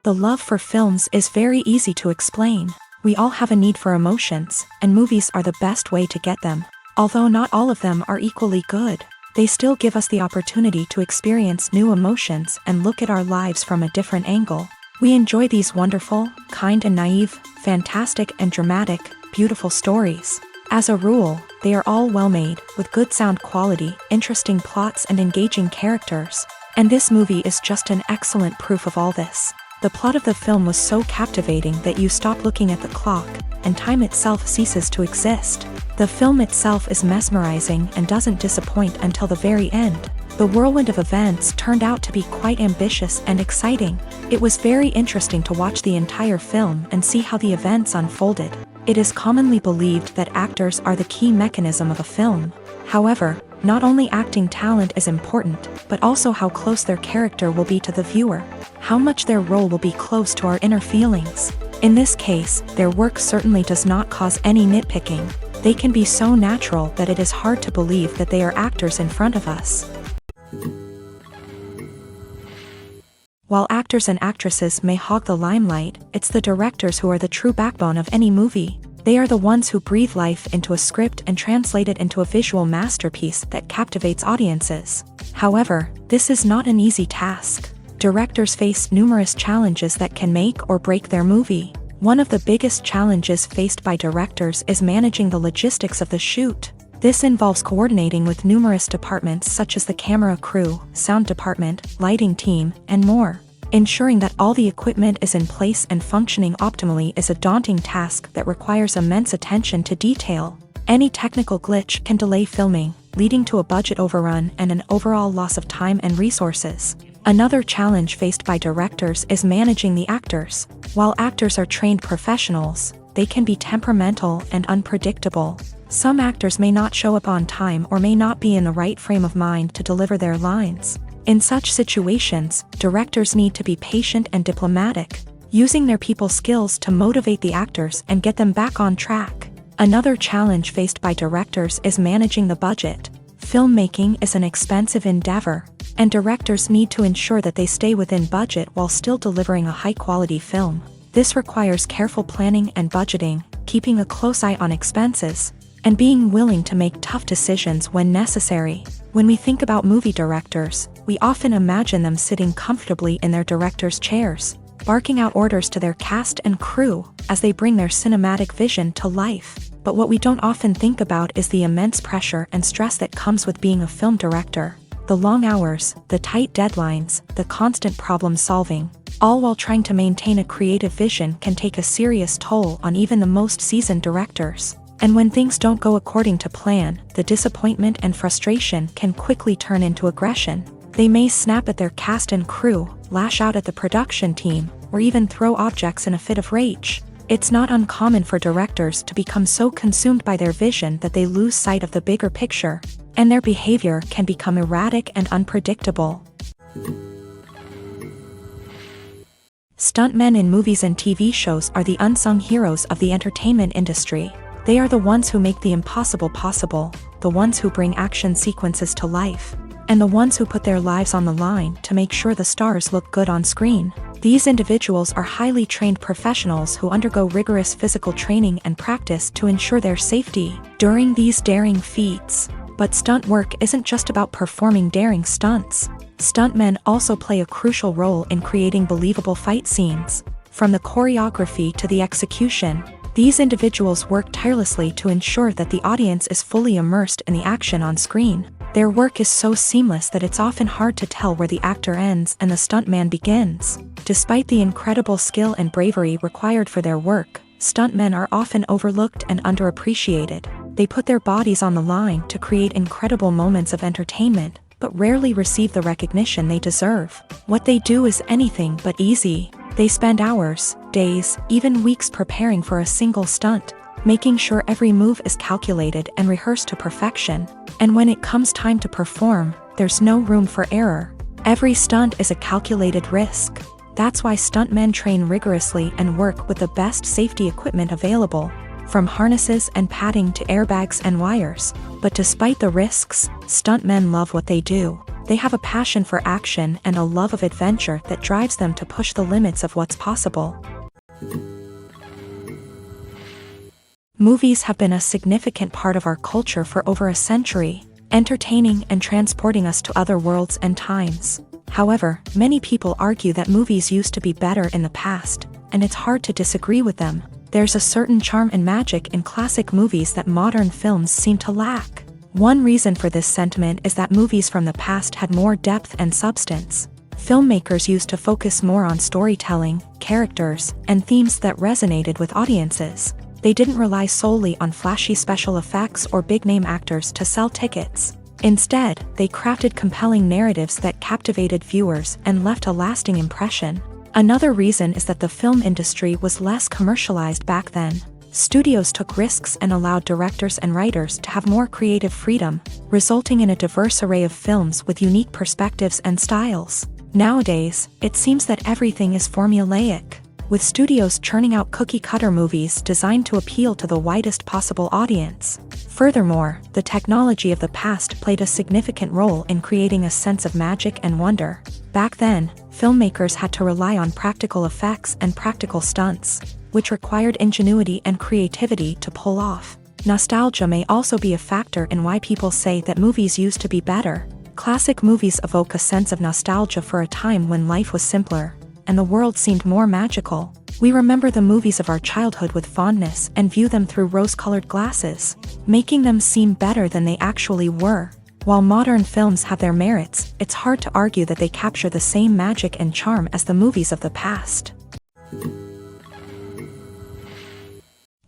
The love for films is very easy to explain. We all have a need for emotions, and movies are the best way to get them. Although not all of them are equally good, they still give us the opportunity to experience new emotions and look at our lives from a different angle. We enjoy these wonderful, kind and naive, fantastic and dramatic, beautiful stories. As a rule, they are all well made, with good sound quality, interesting plots and engaging characters. And this movie is just an excellent proof of all this. The plot of the film was so captivating that you stop looking at the clock, and time itself ceases to exist. The film itself is mesmerizing and doesn't disappoint until the very end. The whirlwind of events turned out to be quite ambitious and exciting. It was very interesting to watch the entire film and see how the events unfolded. It is commonly believed that actors are the key mechanism of a film. However, not only acting talent is important, but also how close their character will be to the viewer. How much their role will be close to our inner feelings. In this case, their work certainly does not cause any nitpicking. They can be so natural that it is hard to believe that they are actors in front of us. While actors and actresses may hog the limelight, it's the directors who are the true backbone of any movie. They are the ones who breathe life into a script and translate it into a visual masterpiece that captivates audiences. However, this is not an easy task. Directors face numerous challenges that can make or break their movie. One of the biggest challenges faced by directors is managing the logistics of the shoot. This involves coordinating with numerous departments such as the camera crew, sound department, lighting team, and more. Ensuring that all the equipment is in place and functioning optimally is a daunting task that requires immense attention to detail. Any technical glitch can delay filming, leading to a budget overrun and an overall loss of time and resources. Another challenge faced by directors is managing the actors. While actors are trained professionals, they can be temperamental and unpredictable. Some actors may not show up on time or may not be in the right frame of mind to deliver their lines. In such situations, directors need to be patient and diplomatic, using their people skills to motivate the actors and get them back on track. Another challenge faced by directors is managing the budget. Filmmaking is an expensive endeavor, and directors need to ensure that they stay within budget while still delivering a high-quality film. This requires careful planning and budgeting, keeping a close eye on expenses, and being willing to make tough decisions when necessary. When we think about movie directors, we often imagine them sitting comfortably in their director's chairs, barking out orders to their cast and crew as they bring their cinematic vision to life. But what we don't often think about is the immense pressure and stress that comes with being a film director. The long hours, the tight deadlines, the constant problem solving, all while trying to maintain a creative vision can take a serious toll on even the most seasoned directors. And when things don't go according to plan, the disappointment and frustration can quickly turn into aggression. They may snap at their cast and crew, lash out at the production team, or even throw objects in a fit of rage. It's not uncommon for directors to become so consumed by their vision that they lose sight of the bigger picture, and their behavior can become erratic and unpredictable. Stuntmen in movies and TV shows are the unsung heroes of the entertainment industry. They are the ones who make the impossible possible, the ones who bring action sequences to life, and the ones who put their lives on the line to make sure the stars look good on screen. These individuals are highly trained professionals who undergo rigorous physical training and practice to ensure their safety during these daring feats. But stunt work isn't just about performing daring stunts. Stuntmen also play a crucial role in creating believable fight scenes. From the choreography to the execution, these individuals work tirelessly to ensure that the audience is fully immersed in the action on screen. Their work is so seamless that it's often hard to tell where the actor ends and the stuntman begins. Despite the incredible skill and bravery required for their work, stuntmen are often overlooked and underappreciated. They put their bodies on the line to create incredible moments of entertainment, but rarely receive the recognition they deserve. What they do is anything but easy. They spend hours, days, even weeks preparing for a single stunt, making sure every move is calculated and rehearsed to perfection. And when it comes time to perform, there's no room for error. Every stunt is a calculated risk. That's why stuntmen train rigorously and work with the best safety equipment available, from harnesses and padding to airbags and wires. But despite the risks, stuntmen love what they do. They have a passion for action and a love of adventure that drives them to push the limits of what's possible. Movies have been a significant part of our culture for over a century, entertaining and transporting us to other worlds and times. However, many people argue that movies used to be better in the past, and it's hard to disagree with them. There's a certain charm and magic in classic movies that modern films seem to lack. One reason for this sentiment is that movies from the past had more depth and substance. Filmmakers used to focus more on storytelling, characters, and themes that resonated with audiences. They didn't rely solely on flashy special effects or big-name actors to sell tickets. Instead, they crafted compelling narratives that captivated viewers and left a lasting impression. Another reason is that the film industry was less commercialized back then. Studios took risks and allowed directors and writers to have more creative freedom, resulting in a diverse array of films with unique perspectives and styles. Nowadays, it seems that everything is formulaic, with studios churning out cookie-cutter movies designed to appeal to the widest possible audience. Furthermore, the technology of the past played a significant role in creating a sense of magic and wonder. Back then, filmmakers had to rely on practical effects and practical stunts, which required ingenuity and creativity to pull off. Nostalgia may also be a factor in why people say that movies used to be better. Classic movies evoke a sense of nostalgia for a time when life was simpler, and the world seemed more magical. We remember the movies of our childhood with fondness and view them through rose-colored glasses, making them seem better than they actually were. While modern films have their merits, it's hard to argue that they capture the same magic and charm as the movies of the past.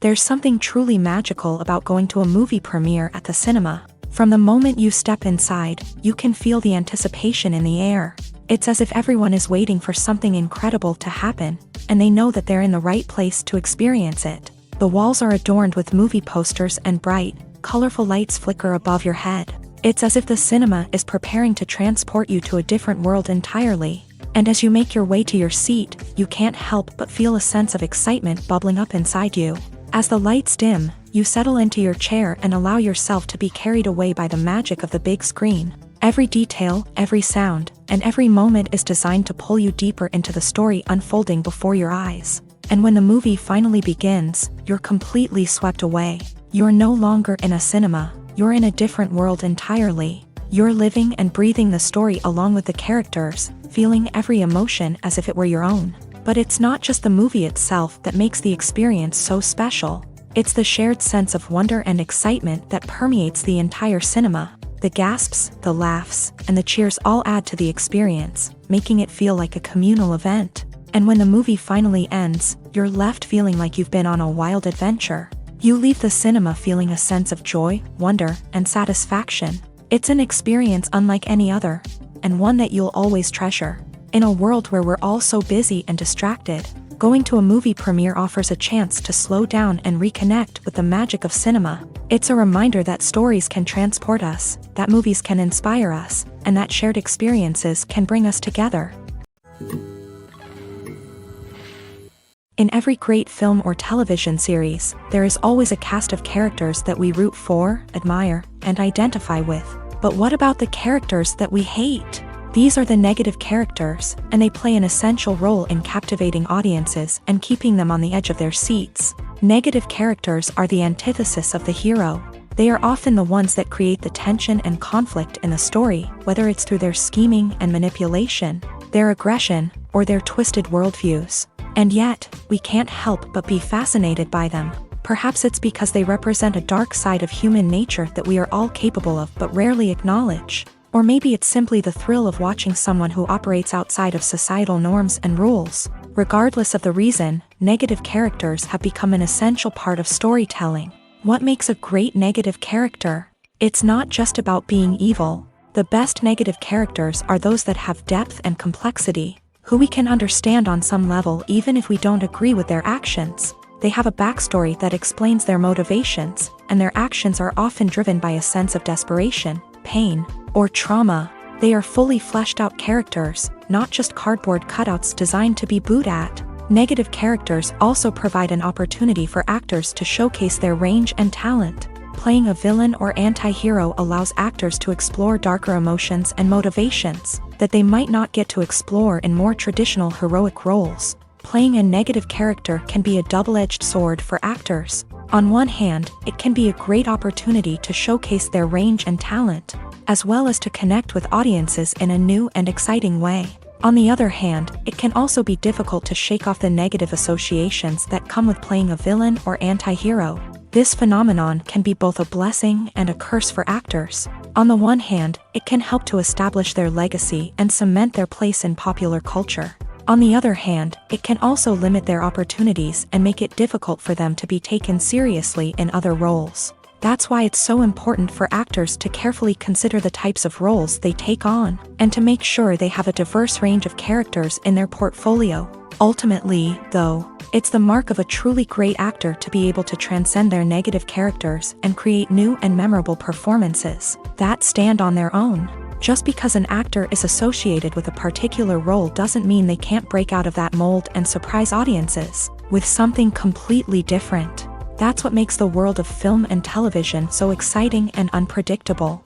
There's something truly magical about going to a movie premiere at the cinema. From the moment you step inside, you can feel the anticipation in the air. It's as if everyone is waiting for something incredible to happen, and they know that they're in the right place to experience it. The walls are adorned with movie posters and bright, colorful lights flicker above your head. It's as if the cinema is preparing to transport you to a different world entirely. And as you make your way to your seat, you can't help but feel a sense of excitement bubbling up inside you. As the lights dim, you settle into your chair and allow yourself to be carried away by the magic of the big screen. Every detail, every sound, and every moment is designed to pull you deeper into the story unfolding before your eyes. And when the movie finally begins, you're completely swept away. You're no longer in a cinema, you're in a different world entirely. You're living and breathing the story along with the characters, feeling every emotion as if it were your own. But it's not just the movie itself that makes the experience so special. It's the shared sense of wonder and excitement that permeates the entire cinema. The gasps, the laughs, and the cheers all add to the experience, making it feel like a communal event. And when the movie finally ends, you're left feeling like you've been on a wild adventure. You leave the cinema feeling a sense of joy, wonder, and satisfaction. It's an experience unlike any other, and one that you'll always treasure. In a world where we're all so busy and distracted, going to a movie premiere offers a chance to slow down and reconnect with the magic of cinema. It's a reminder that stories can transport us, that movies can inspire us, and that shared experiences can bring us together. In every great film or television series, there is always a cast of characters that we root for, admire, and identify with. But what about the characters that we hate? These are the negative characters, and they play an essential role in captivating audiences and keeping them on the edge of their seats. Negative characters are the antithesis of the hero. They are often the ones that create the tension and conflict in the story, whether it's through their scheming and manipulation, their aggression, or their twisted worldviews. And yet, we can't help but be fascinated by them. Perhaps it's because they represent a dark side of human nature that we are all capable of but rarely acknowledge. Or maybe it's simply the thrill of watching someone who operates outside of societal norms and rules. Regardless of the reason, negative characters have become an essential part of storytelling. What makes a great negative character? It's not just about being evil. The best negative characters are those that have depth and complexity, who we can understand on some level even if we don't agree with their actions. They have a backstory that explains their motivations, and their actions are often driven by a sense of desperation, pain, or trauma. They are fully fleshed out characters, not just cardboard cutouts designed to be booed at. Negative characters also provide an opportunity for actors to showcase their range and talent. Playing a villain or anti-hero allows actors to explore darker emotions and motivations that they might not get to explore in more traditional heroic roles. Playing a negative character can be a double-edged sword for actors. On one hand, it can be a great opportunity to showcase their range and talent, as well as to connect with audiences in a new and exciting way. On the other hand, it can also be difficult to shake off the negative associations that come with playing a villain or anti-hero. This phenomenon can be both a blessing and a curse for actors. On the one hand, it can help to establish their legacy and cement their place in popular culture. On the other hand, it can also limit their opportunities and make it difficult for them to be taken seriously in other roles. That's why it's so important for actors to carefully consider the types of roles they take on, and to make sure they have a diverse range of characters in their portfolio. Ultimately, though, it's the mark of a truly great actor to be able to transcend their negative characters and create new and memorable performances that stand on their own. Just because an actor is associated with a particular role doesn't mean they can't break out of that mold and surprise audiences with something completely different. That's what makes the world of film and television so exciting and unpredictable.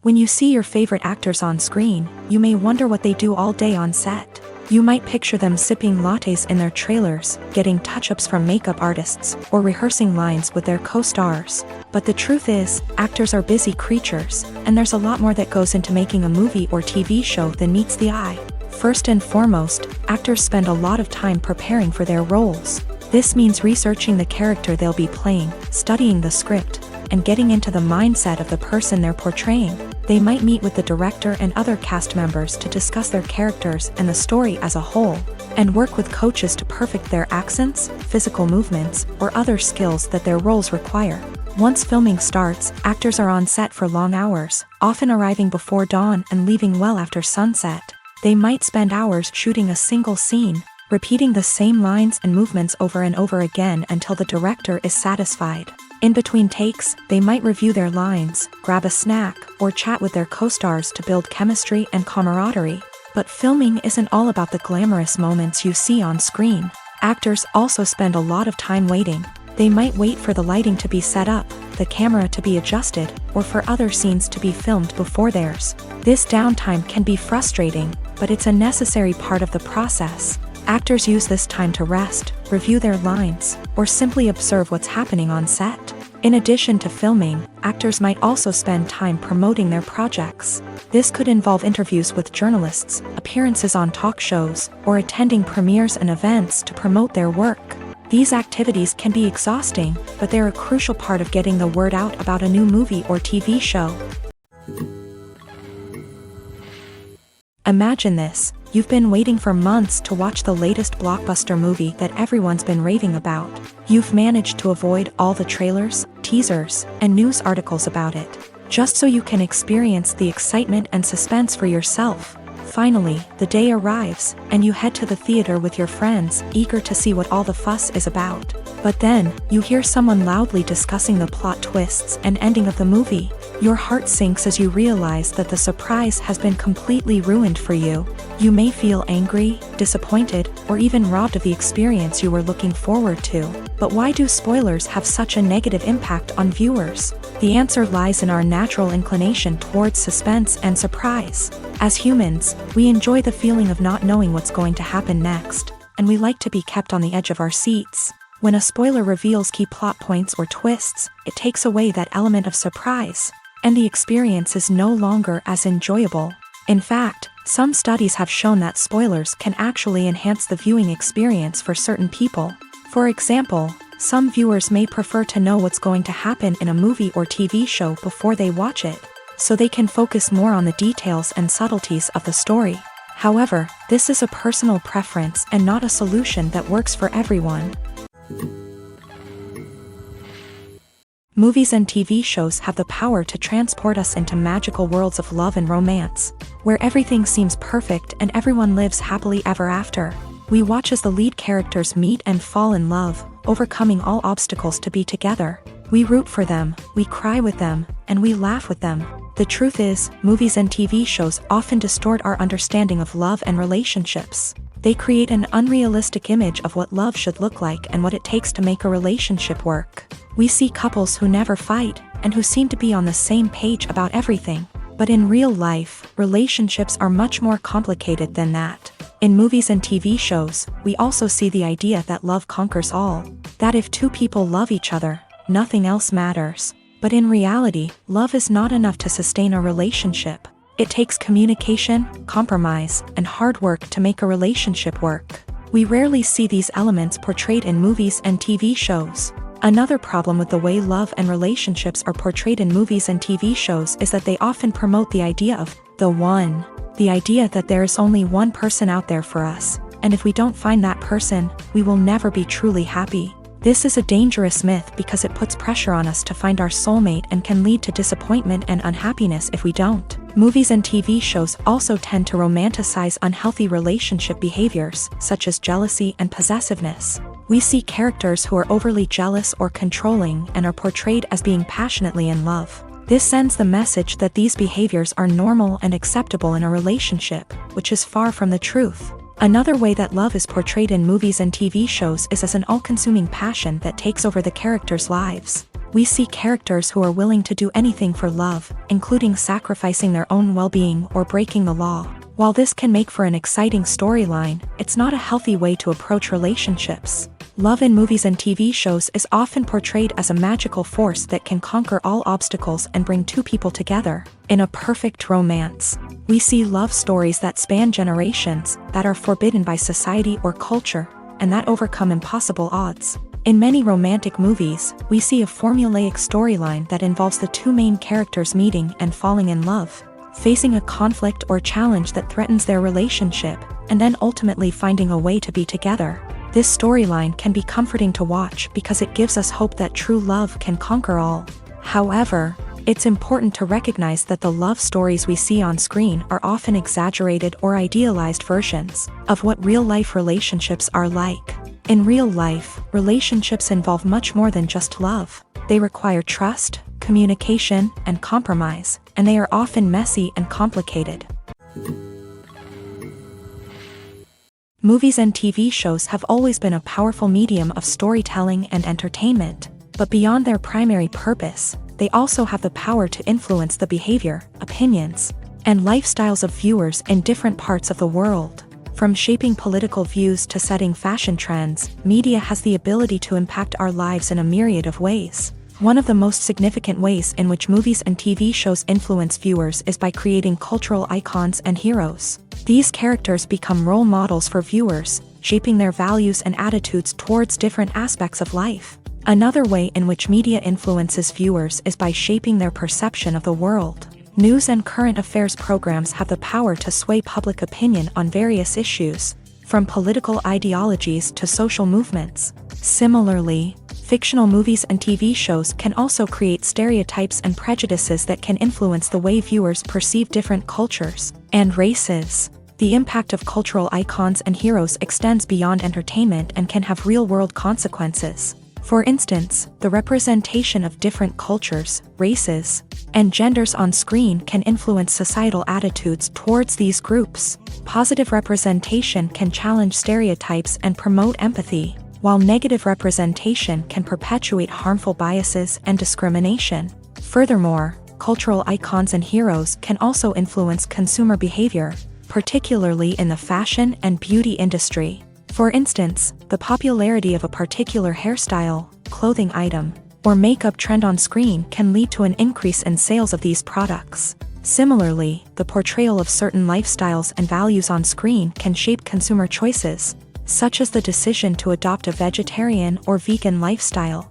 When you see your favorite actors on screen, you may wonder what they do all day on set. You might picture them sipping lattes in their trailers, getting touch-ups from makeup artists, or rehearsing lines with their co-stars. But the truth is, actors are busy creatures, and there's a lot more that goes into making a movie or TV show than meets the eye. First and foremost, actors spend a lot of time preparing for their roles. This means researching the character they'll be playing, studying the script, and getting into the mindset of the person they're portraying. They might meet with the director and other cast members to discuss their characters and the story as a whole, and work with coaches to perfect their accents, physical movements, or other skills that their roles require. Once filming starts, actors are on set for long hours, often arriving before dawn and leaving well after sunset. They might spend hours shooting a single scene, repeating the same lines and movements over and over again until the director is satisfied. In between takes, they might review their lines, grab a snack, or chat with their co-stars to build chemistry and camaraderie. But filming isn't all about the glamorous moments you see on screen. Actors also spend a lot of time waiting. They might wait for the lighting to be set up, the camera to be adjusted, or for other scenes to be filmed before theirs. This downtime can be frustrating, but it's a necessary part of the process. Actors use this time to rest, review their lines, or simply observe what's happening on set. In addition to filming, actors might also spend time promoting their projects. This could involve interviews with journalists, appearances on talk shows, or attending premieres and events to promote their work. These activities can be exhausting, but they're a crucial part of getting the word out about a new movie or TV show. Imagine this. You've been waiting for months to watch the latest blockbuster movie that everyone's been raving about. You've managed to avoid all the trailers, teasers, and news articles about it, just so you can experience the excitement and suspense for yourself. Finally, the day arrives, and you head to the theater with your friends, eager to see what all the fuss is about. But then, you hear someone loudly discussing the plot twists and ending of the movie. Your heart sinks as you realize that the surprise has been completely ruined for you. You may feel angry, disappointed, or even robbed of the experience you were looking forward to. But why do spoilers have such a negative impact on viewers? The answer lies in our natural inclination towards suspense and surprise. As humans, we enjoy the feeling of not knowing what's going to happen next, and we like to be kept on the edge of our seats. When a spoiler reveals key plot points or twists, it takes away that element of surprise, and the experience is no longer as enjoyable. In fact, some studies have shown that spoilers can actually enhance the viewing experience for certain people. For example, some viewers may prefer to know what's going to happen in a movie or TV show before they watch it, so they can focus more on the details and subtleties of the story. However, this is a personal preference and not a solution that works for everyone. Movies and TV shows have the power to transport us into magical worlds of love and romance, where everything seems perfect and everyone lives happily ever after. We watch as the lead characters meet and fall in love, overcoming all obstacles to be together. We root for them, we cry with them, and we laugh with them. The truth is, movies and TV shows often distort our understanding of love and relationships. They create an unrealistic image of what love should look like and what it takes to make a relationship work. We see couples who never fight, and who seem to be on the same page about everything. But in real life, relationships are much more complicated than that. In movies and TV shows, we also see the idea that love conquers all. That if two people love each other, nothing else matters. But in reality, love is not enough to sustain a relationship. It takes communication, compromise, and hard work to make a relationship work. We rarely see these elements portrayed in movies and TV shows. Another problem with the way love and relationships are portrayed in movies and TV shows is that they often promote the idea of the one. The idea that there is only one person out there for us, and if we don't find that person, we will never be truly happy. This is a dangerous myth because it puts pressure on us to find our soulmate and can lead to disappointment and unhappiness if we don't. Movies and TV shows also tend to romanticize unhealthy relationship behaviors, such as jealousy and possessiveness. We see characters who are overly jealous or controlling and are portrayed as being passionately in love. This sends the message that these behaviors are normal and acceptable in a relationship, which is far from the truth. Another way that love is portrayed in movies and TV shows is as an all-consuming passion that takes over the characters' lives. We see characters who are willing to do anything for love, including sacrificing their own well-being or breaking the law. While this can make for an exciting storyline, it's not a healthy way to approach relationships. Love in movies and TV shows is often portrayed as a magical force that can conquer all obstacles and bring two people together. In a perfect romance, we see love stories that span generations, that are forbidden by society or culture, and that overcome impossible odds. In many romantic movies, we see a formulaic storyline that involves the two main characters meeting and falling in love, facing a conflict or challenge that threatens their relationship, and then ultimately finding a way to be together. This storyline can be comforting to watch because it gives us hope that true love can conquer all. However, it's important to recognize that the love stories we see on screen are often exaggerated or idealized versions of what real-life relationships are like. In real life, relationships involve much more than just love. They require trust, communication, and compromise, and they are often messy and complicated. Movies and TV shows have always been a powerful medium of storytelling and entertainment, but beyond their primary purpose, they also have the power to influence the behavior, opinions, and lifestyles of viewers in different parts of the world. From shaping political views to setting fashion trends, media has the ability to impact our lives in a myriad of ways. One of the most significant ways in which movies and TV shows influence viewers is by creating cultural icons and heroes. These characters become role models for viewers, shaping their values and attitudes towards different aspects of life. Another way in which media influences viewers is by shaping their perception of the world. News and current affairs programs have the power to sway public opinion on various issues, from political ideologies to social movements. Similarly, fictional movies and TV shows can also create stereotypes and prejudices that can influence the way viewers perceive different cultures and races. The impact of cultural icons and heroes extends beyond entertainment and can have real-world consequences. For instance, the representation of different cultures, races, and genders on screen can influence societal attitudes towards these groups. Positive representation can challenge stereotypes and promote empathy, while negative representation can perpetuate harmful biases and discrimination. Furthermore, cultural icons and heroes can also influence consumer behavior, particularly in the fashion and beauty industry. For instance, the popularity of a particular hairstyle, clothing item, or makeup trend on screen can lead to an increase in sales of these products. Similarly, the portrayal of certain lifestyles and values on screen can shape consumer choices, such as the decision to adopt a vegetarian or vegan lifestyle.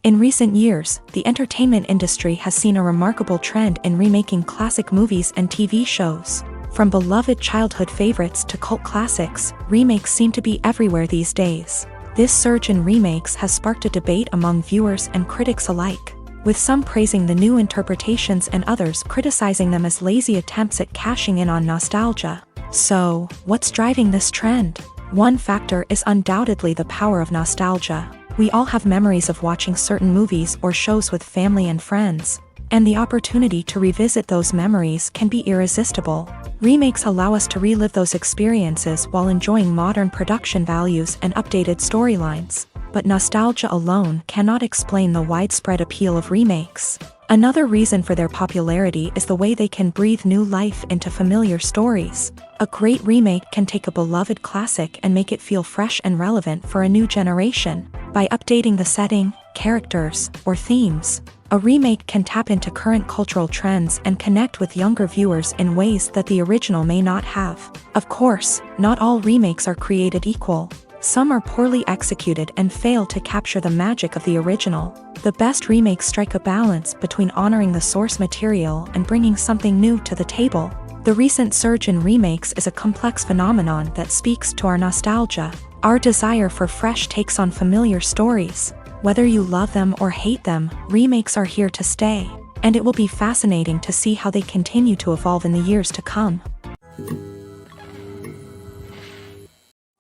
In recent years, the entertainment industry has seen a remarkable trend in remaking classic movies and TV shows. From beloved childhood favorites to cult classics, remakes seem to be everywhere these days. This surge in remakes has sparked a debate among viewers and critics alike, with some praising the new interpretations and others criticizing them as lazy attempts at cashing in on nostalgia. So, what's driving this trend? One factor is undoubtedly the power of nostalgia. We all have memories of watching certain movies or shows with family and friends, and the opportunity to revisit those memories can be irresistible. Remakes allow us to relive those experiences while enjoying modern production values and updated storylines. But nostalgia alone cannot explain the widespread appeal of remakes. Another reason for their popularity is the way they can breathe new life into familiar stories. A great remake can take a beloved classic and make it feel fresh and relevant for a new generation. By updating the setting, characters, or themes, a remake can tap into current cultural trends and connect with younger viewers in ways that the original may not have. Of course, not all remakes are created equal. Some are poorly executed and fail to capture the magic of the original. The best remakes strike a balance between honoring the source material and bringing something new to the table. The recent surge in remakes is a complex phenomenon that speaks to our nostalgia, our desire for fresh takes on familiar stories. Whether you love them or hate them, remakes are here to stay, and it will be fascinating to see how they continue to evolve in the years to come.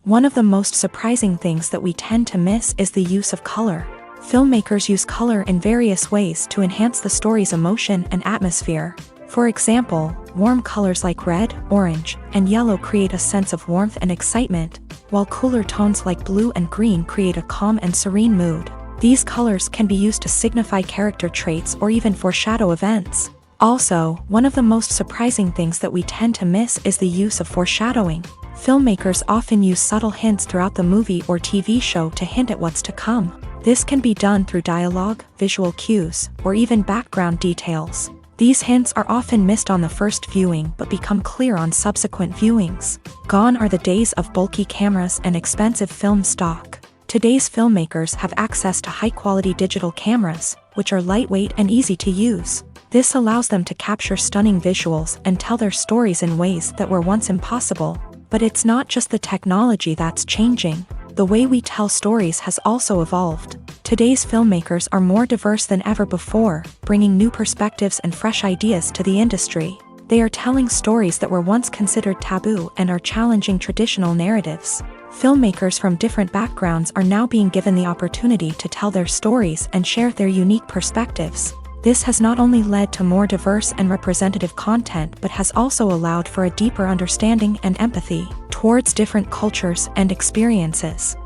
One of the most surprising things that we tend to miss is the use of color. Filmmakers use color in various ways to enhance the story's emotion and atmosphere. For example, warm colors like red, orange, and yellow create a sense of warmth and excitement, while cooler tones like blue and green create a calm and serene mood. These colors can be used to signify character traits or even foreshadow events. Also, one of the most surprising things that we tend to miss is the use of foreshadowing. Filmmakers often use subtle hints throughout the movie or TV show to hint at what's to come. This can be done through dialogue, visual cues, or even background details. These hints are often missed on the first viewing but become clear on subsequent viewings. Gone are the days of bulky cameras and expensive film stock. Today's filmmakers have access to high-quality digital cameras, which are lightweight and easy to use. This allows them to capture stunning visuals and tell their stories in ways that were once impossible. But it's not just the technology that's changing. The way we tell stories has also evolved. Today's filmmakers are more diverse than ever before, bringing new perspectives and fresh ideas to the industry. They are telling stories that were once considered taboo and are challenging traditional narratives. Filmmakers from different backgrounds are now being given the opportunity to tell their stories and share their unique perspectives. This has not only led to more diverse and representative content but has also allowed for a deeper understanding and empathy towards different cultures and experiences.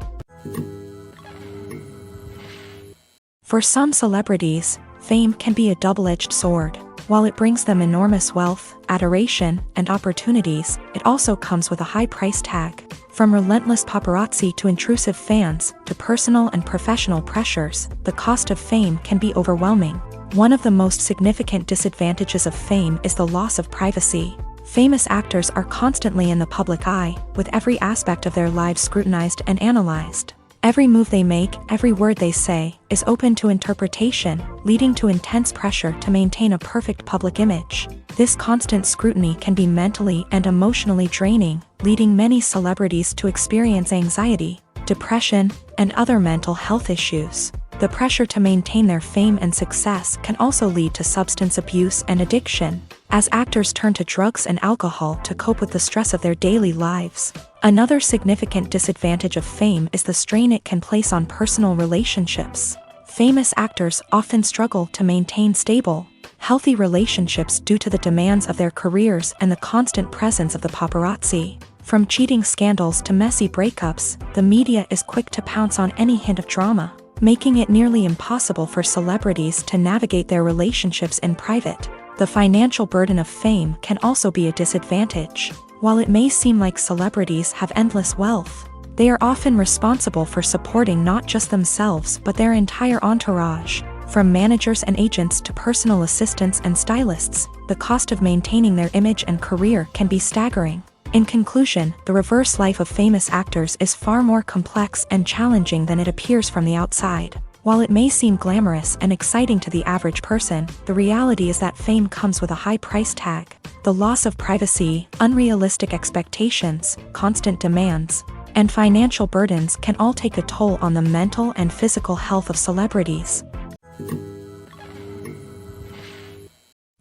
For some celebrities, fame can be a double-edged sword. While it brings them enormous wealth, adoration, and opportunities, it also comes with a high price tag. From relentless paparazzi to intrusive fans, to personal and professional pressures, the cost of fame can be overwhelming. One of the most significant disadvantages of fame is the loss of privacy. Famous actors are constantly in the public eye, with every aspect of their lives scrutinized and analyzed. Every move they make, every word they say, is open to interpretation, leading to intense pressure to maintain a perfect public image. This constant scrutiny can be mentally and emotionally draining, leading many celebrities to experience anxiety, depression, and other mental health issues. The pressure to maintain their fame and success can also lead to substance abuse and addiction, as actors turn to drugs and alcohol to cope with the stress of their daily lives. Another significant disadvantage of fame is the strain it can place on personal relationships. Famous actors often struggle to maintain stable, healthy relationships due to the demands of their careers and the constant presence of the paparazzi. From cheating scandals to messy breakups, the media is quick to pounce on any hint of drama, making it nearly impossible for celebrities to navigate their relationships in private. The financial burden of fame can also be a disadvantage. While it may seem like celebrities have endless wealth, they are often responsible for supporting not just themselves but their entire entourage. From managers and agents to personal assistants and stylists, the cost of maintaining their image and career can be staggering. In conclusion, the reverse life of famous actors is far more complex and challenging than it appears from the outside. While it may seem glamorous and exciting to the average person, the reality is that fame comes with a high price tag. The loss of privacy, unrealistic expectations, constant demands, and financial burdens can all take a toll on the mental and physical health of celebrities.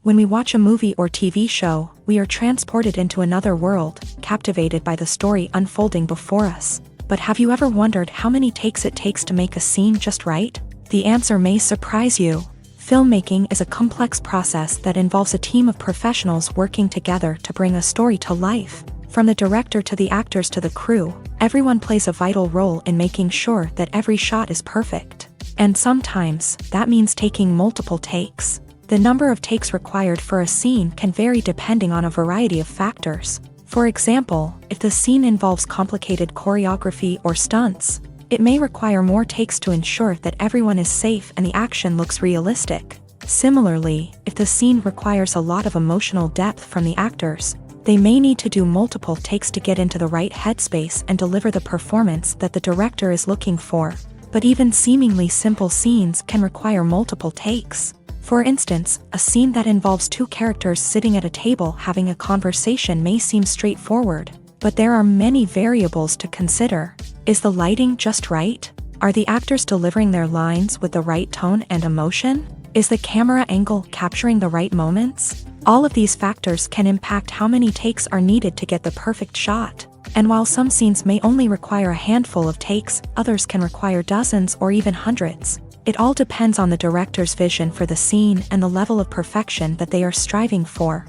When we watch a movie or TV show, we are transported into another world, captivated by the story unfolding before us. But have you ever wondered how many takes it takes to make a scene just right? The answer may surprise you. Filmmaking is a complex process that involves a team of professionals working together to bring a story to life. From the director to the actors to the crew, everyone plays a vital role in making sure that every shot is perfect. And sometimes, that means taking multiple takes. The number of takes required for a scene can vary depending on a variety of factors. For example, if the scene involves complicated choreography or stunts, it may require more takes to ensure that everyone is safe and the action looks realistic. Similarly, if the scene requires a lot of emotional depth from the actors, they may need to do multiple takes to get into the right headspace and deliver the performance that the director is looking for. But even seemingly simple scenes can require multiple takes. For instance, a scene that involves two characters sitting at a table having a conversation may seem straightforward, but there are many variables to consider. Is the lighting just right? Are the actors delivering their lines with the right tone and emotion? Is the camera angle capturing the right moments? All of these factors can impact how many takes are needed to get the perfect shot. And while some scenes may only require a handful of takes, others can require dozens or even hundreds. It all depends on the director's vision for the scene and the level of perfection that they are striving for.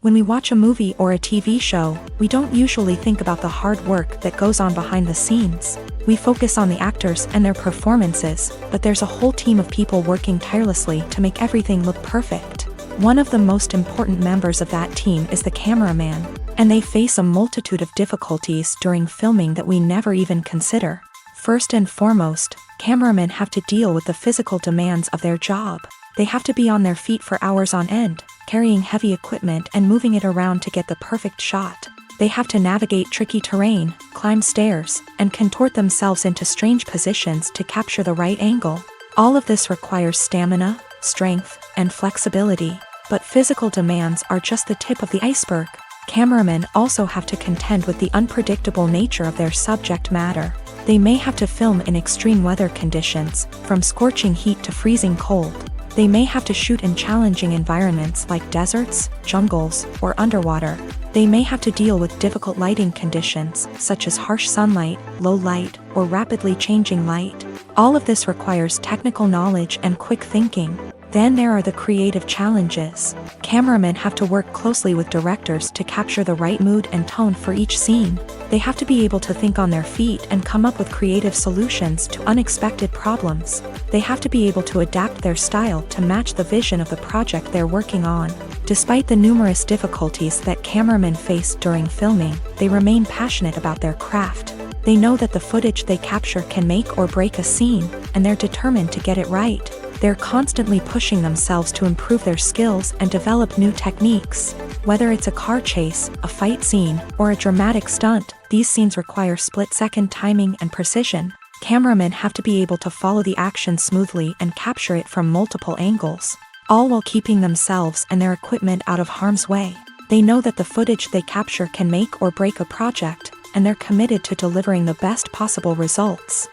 When we watch a movie or a TV show, we don't usually think about the hard work that goes on behind the scenes. We focus on the actors and their performances, but there's a whole team of people working tirelessly to make everything look perfect. One of the most important members of that team is the cameraman, and they face a multitude of difficulties during filming that we never even consider. First and foremost, cameramen have to deal with the physical demands of their job. They have to be on their feet for hours on end, carrying heavy equipment and moving it around to get the perfect shot. They have to navigate tricky terrain, climb stairs, and contort themselves into strange positions to capture the right angle. All of this requires stamina, strength, and flexibility. But physical demands are just the tip of the iceberg. Cameramen also have to contend with the unpredictable nature of their subject matter. They may have to film in extreme weather conditions, from scorching heat to freezing cold. They may have to shoot in challenging environments like deserts, jungles, or underwater. They may have to deal with difficult lighting conditions, such as harsh sunlight, low light, or rapidly changing light. All of this requires technical knowledge and quick thinking. Then there are the creative challenges. Cameramen have to work closely with directors to capture the right mood and tone for each scene. They have to be able to think on their feet and come up with creative solutions to unexpected problems. They have to be able to adapt their style to match the vision of the project they're working on. Despite the numerous difficulties that cameramen face during filming, they remain passionate about their craft. They know that the footage they capture can make or break a scene, and they're determined to get it right. They're constantly pushing themselves to improve their skills and develop new techniques. Whether it's a car chase, a fight scene, or a dramatic stunt, these scenes require split-second timing and precision. Cameramen have to be able to follow the action smoothly and capture it from multiple angles, all while keeping themselves and their equipment out of harm's way. They know that the footage they capture can make or break a project, and they're committed to delivering the best possible results.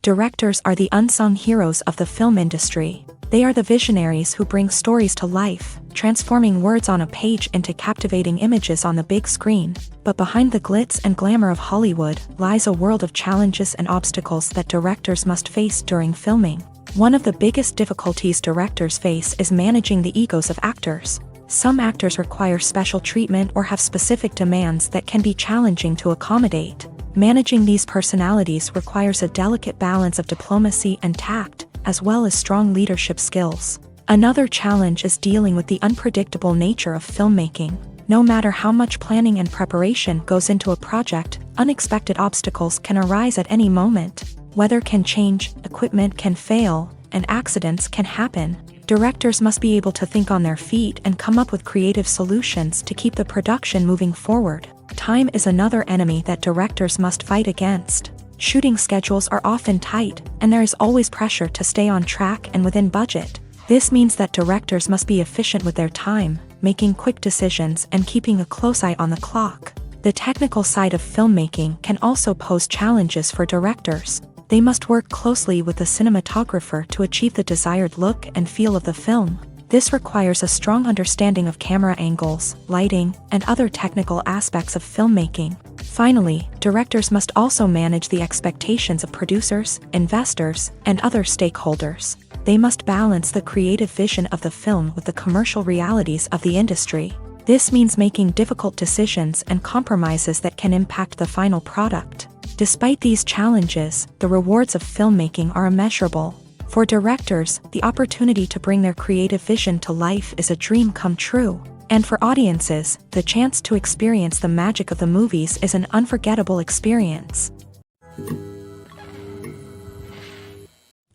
Directors are the unsung heroes of the film industry. They are the visionaries who bring stories to life, transforming words on a page into captivating images on the big screen. But behind the glitz and glamour of Hollywood lies a world of challenges and obstacles that directors must face during filming. One of the biggest difficulties directors face is managing the egos of actors. Some actors require special treatment or have specific demands that can be challenging to accommodate. Managing these personalities requires a delicate balance of diplomacy and tact, as well as strong leadership skills. Another challenge is dealing with the unpredictable nature of filmmaking. No matter how much planning and preparation goes into a project, unexpected obstacles can arise at any moment. Weather can change, equipment can fail, and accidents can happen. Directors must be able to think on their feet and come up with creative solutions to keep the production moving forward. Time is another enemy that directors must fight against. Shooting schedules are often tight, and there is always pressure to stay on track and within budget. This means that directors must be efficient with their time, making quick decisions and keeping a close eye on the clock. The technical side of filmmaking can also pose challenges for directors. They must work closely with the cinematographer to achieve the desired look and feel of the film. This requires a strong understanding of camera angles, lighting, and other technical aspects of filmmaking. Finally, directors must also manage the expectations of producers, investors, and other stakeholders. They must balance the creative vision of the film with the commercial realities of the industry. This means making difficult decisions and compromises that can impact the final product. Despite these challenges, the rewards of filmmaking are immeasurable. For directors, the opportunity to bring their creative vision to life is a dream come true. And for audiences, the chance to experience the magic of the movies is an unforgettable experience.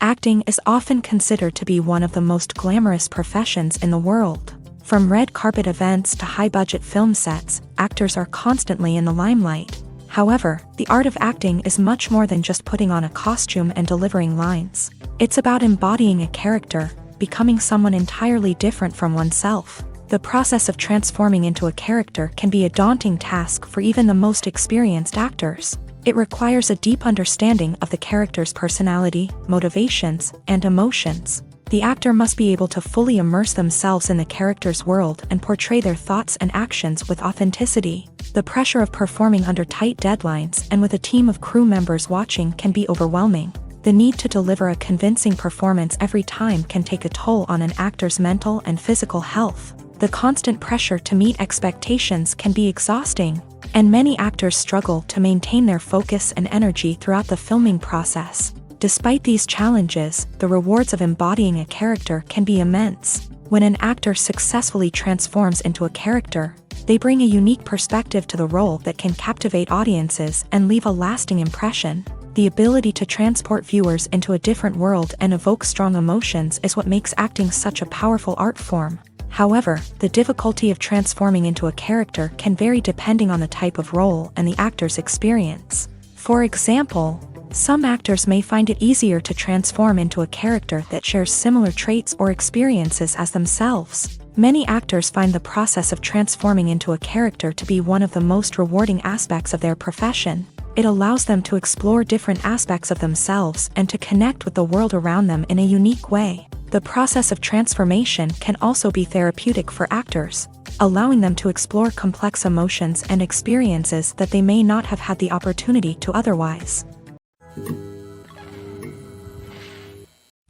Acting is often considered to be one of the most glamorous professions in the world. From red carpet events to high-budget film sets, actors are constantly in the limelight. However, the art of acting is much more than just putting on a costume and delivering lines. It's about embodying a character, becoming someone entirely different from oneself. The process of transforming into a character can be a daunting task for even the most experienced actors. It requires a deep understanding of the character's personality, motivations, and emotions. The actor must be able to fully immerse themselves in the character's world and portray their thoughts and actions with authenticity. The pressure of performing under tight deadlines and with a team of crew members watching can be overwhelming. The need to deliver a convincing performance every time can take a toll on an actor's mental and physical health. The constant pressure to meet expectations can be exhausting, and many actors struggle to maintain their focus and energy throughout the filming process. Despite these challenges, the rewards of embodying a character can be immense. When an actor successfully transforms into a character, they bring a unique perspective to the role that can captivate audiences and leave a lasting impression. The ability to transport viewers into a different world and evoke strong emotions is what makes acting such a powerful art form. However, the difficulty of transforming into a character can vary depending on the type of role and the actor's experience. For example, some actors may find it easier to transform into a character that shares similar traits or experiences as themselves. Many actors find the process of transforming into a character to be one of the most rewarding aspects of their profession. It allows them to explore different aspects of themselves and to connect with the world around them in a unique way. The process of transformation can also be therapeutic for actors, allowing them to explore complex emotions and experiences that they may not have had the opportunity to otherwise.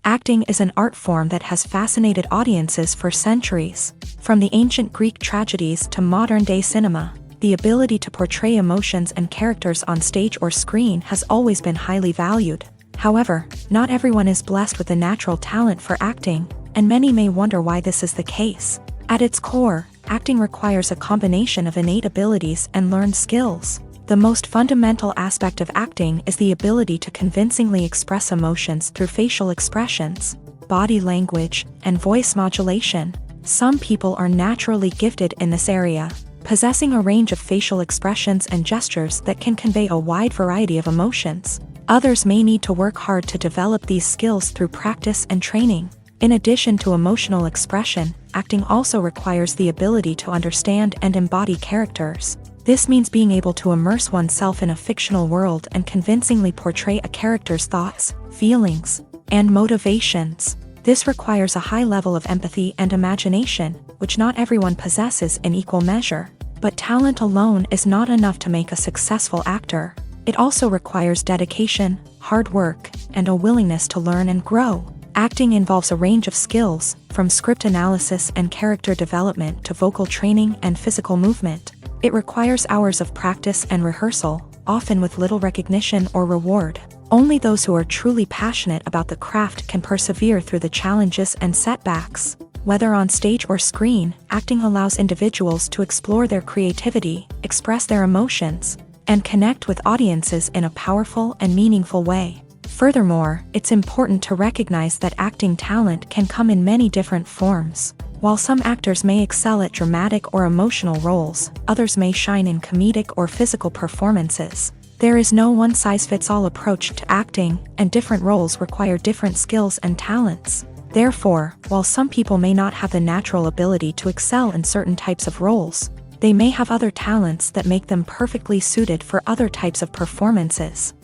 Acting is an art form that has fascinated audiences for centuries. From the ancient Greek tragedies to modern-day cinema, the ability to portray emotions and characters on stage or screen has always been highly valued. However, not everyone is blessed with the natural talent for acting, and many may wonder why this is the case. At its core, acting requires a combination of innate abilities and learned skills. The most fundamental aspect of acting is the ability to convincingly express emotions through facial expressions, body language, and voice modulation. Some people are naturally gifted in this area, possessing a range of facial expressions and gestures that can convey a wide variety of emotions. Others may need to work hard to develop these skills through practice and training. In addition to emotional expression, acting also requires the ability to understand and embody characters. This means being able to immerse oneself in a fictional world and convincingly portray a character's thoughts, feelings, and motivations. This requires a high level of empathy and imagination, which not everyone possesses in equal measure. But talent alone is not enough to make a successful actor. It also requires dedication, hard work, and a willingness to learn and grow. Acting involves a range of skills, from script analysis and character development to vocal training and physical movement. It requires hours of practice and rehearsal, often with little recognition or reward. Only those who are truly passionate about the craft can persevere through the challenges and setbacks. Whether on stage or screen, acting allows individuals to explore their creativity, express their emotions, and connect with audiences in a powerful and meaningful way. Furthermore, it's important to recognize that acting talent can come in many different forms. While some actors may excel at dramatic or emotional roles, others may shine in comedic or physical performances. There is no one-size-fits-all approach to acting, and different roles require different skills and talents. Therefore, while some people may not have the natural ability to excel in certain types of roles, they may have other talents that make them perfectly suited for other types of performances.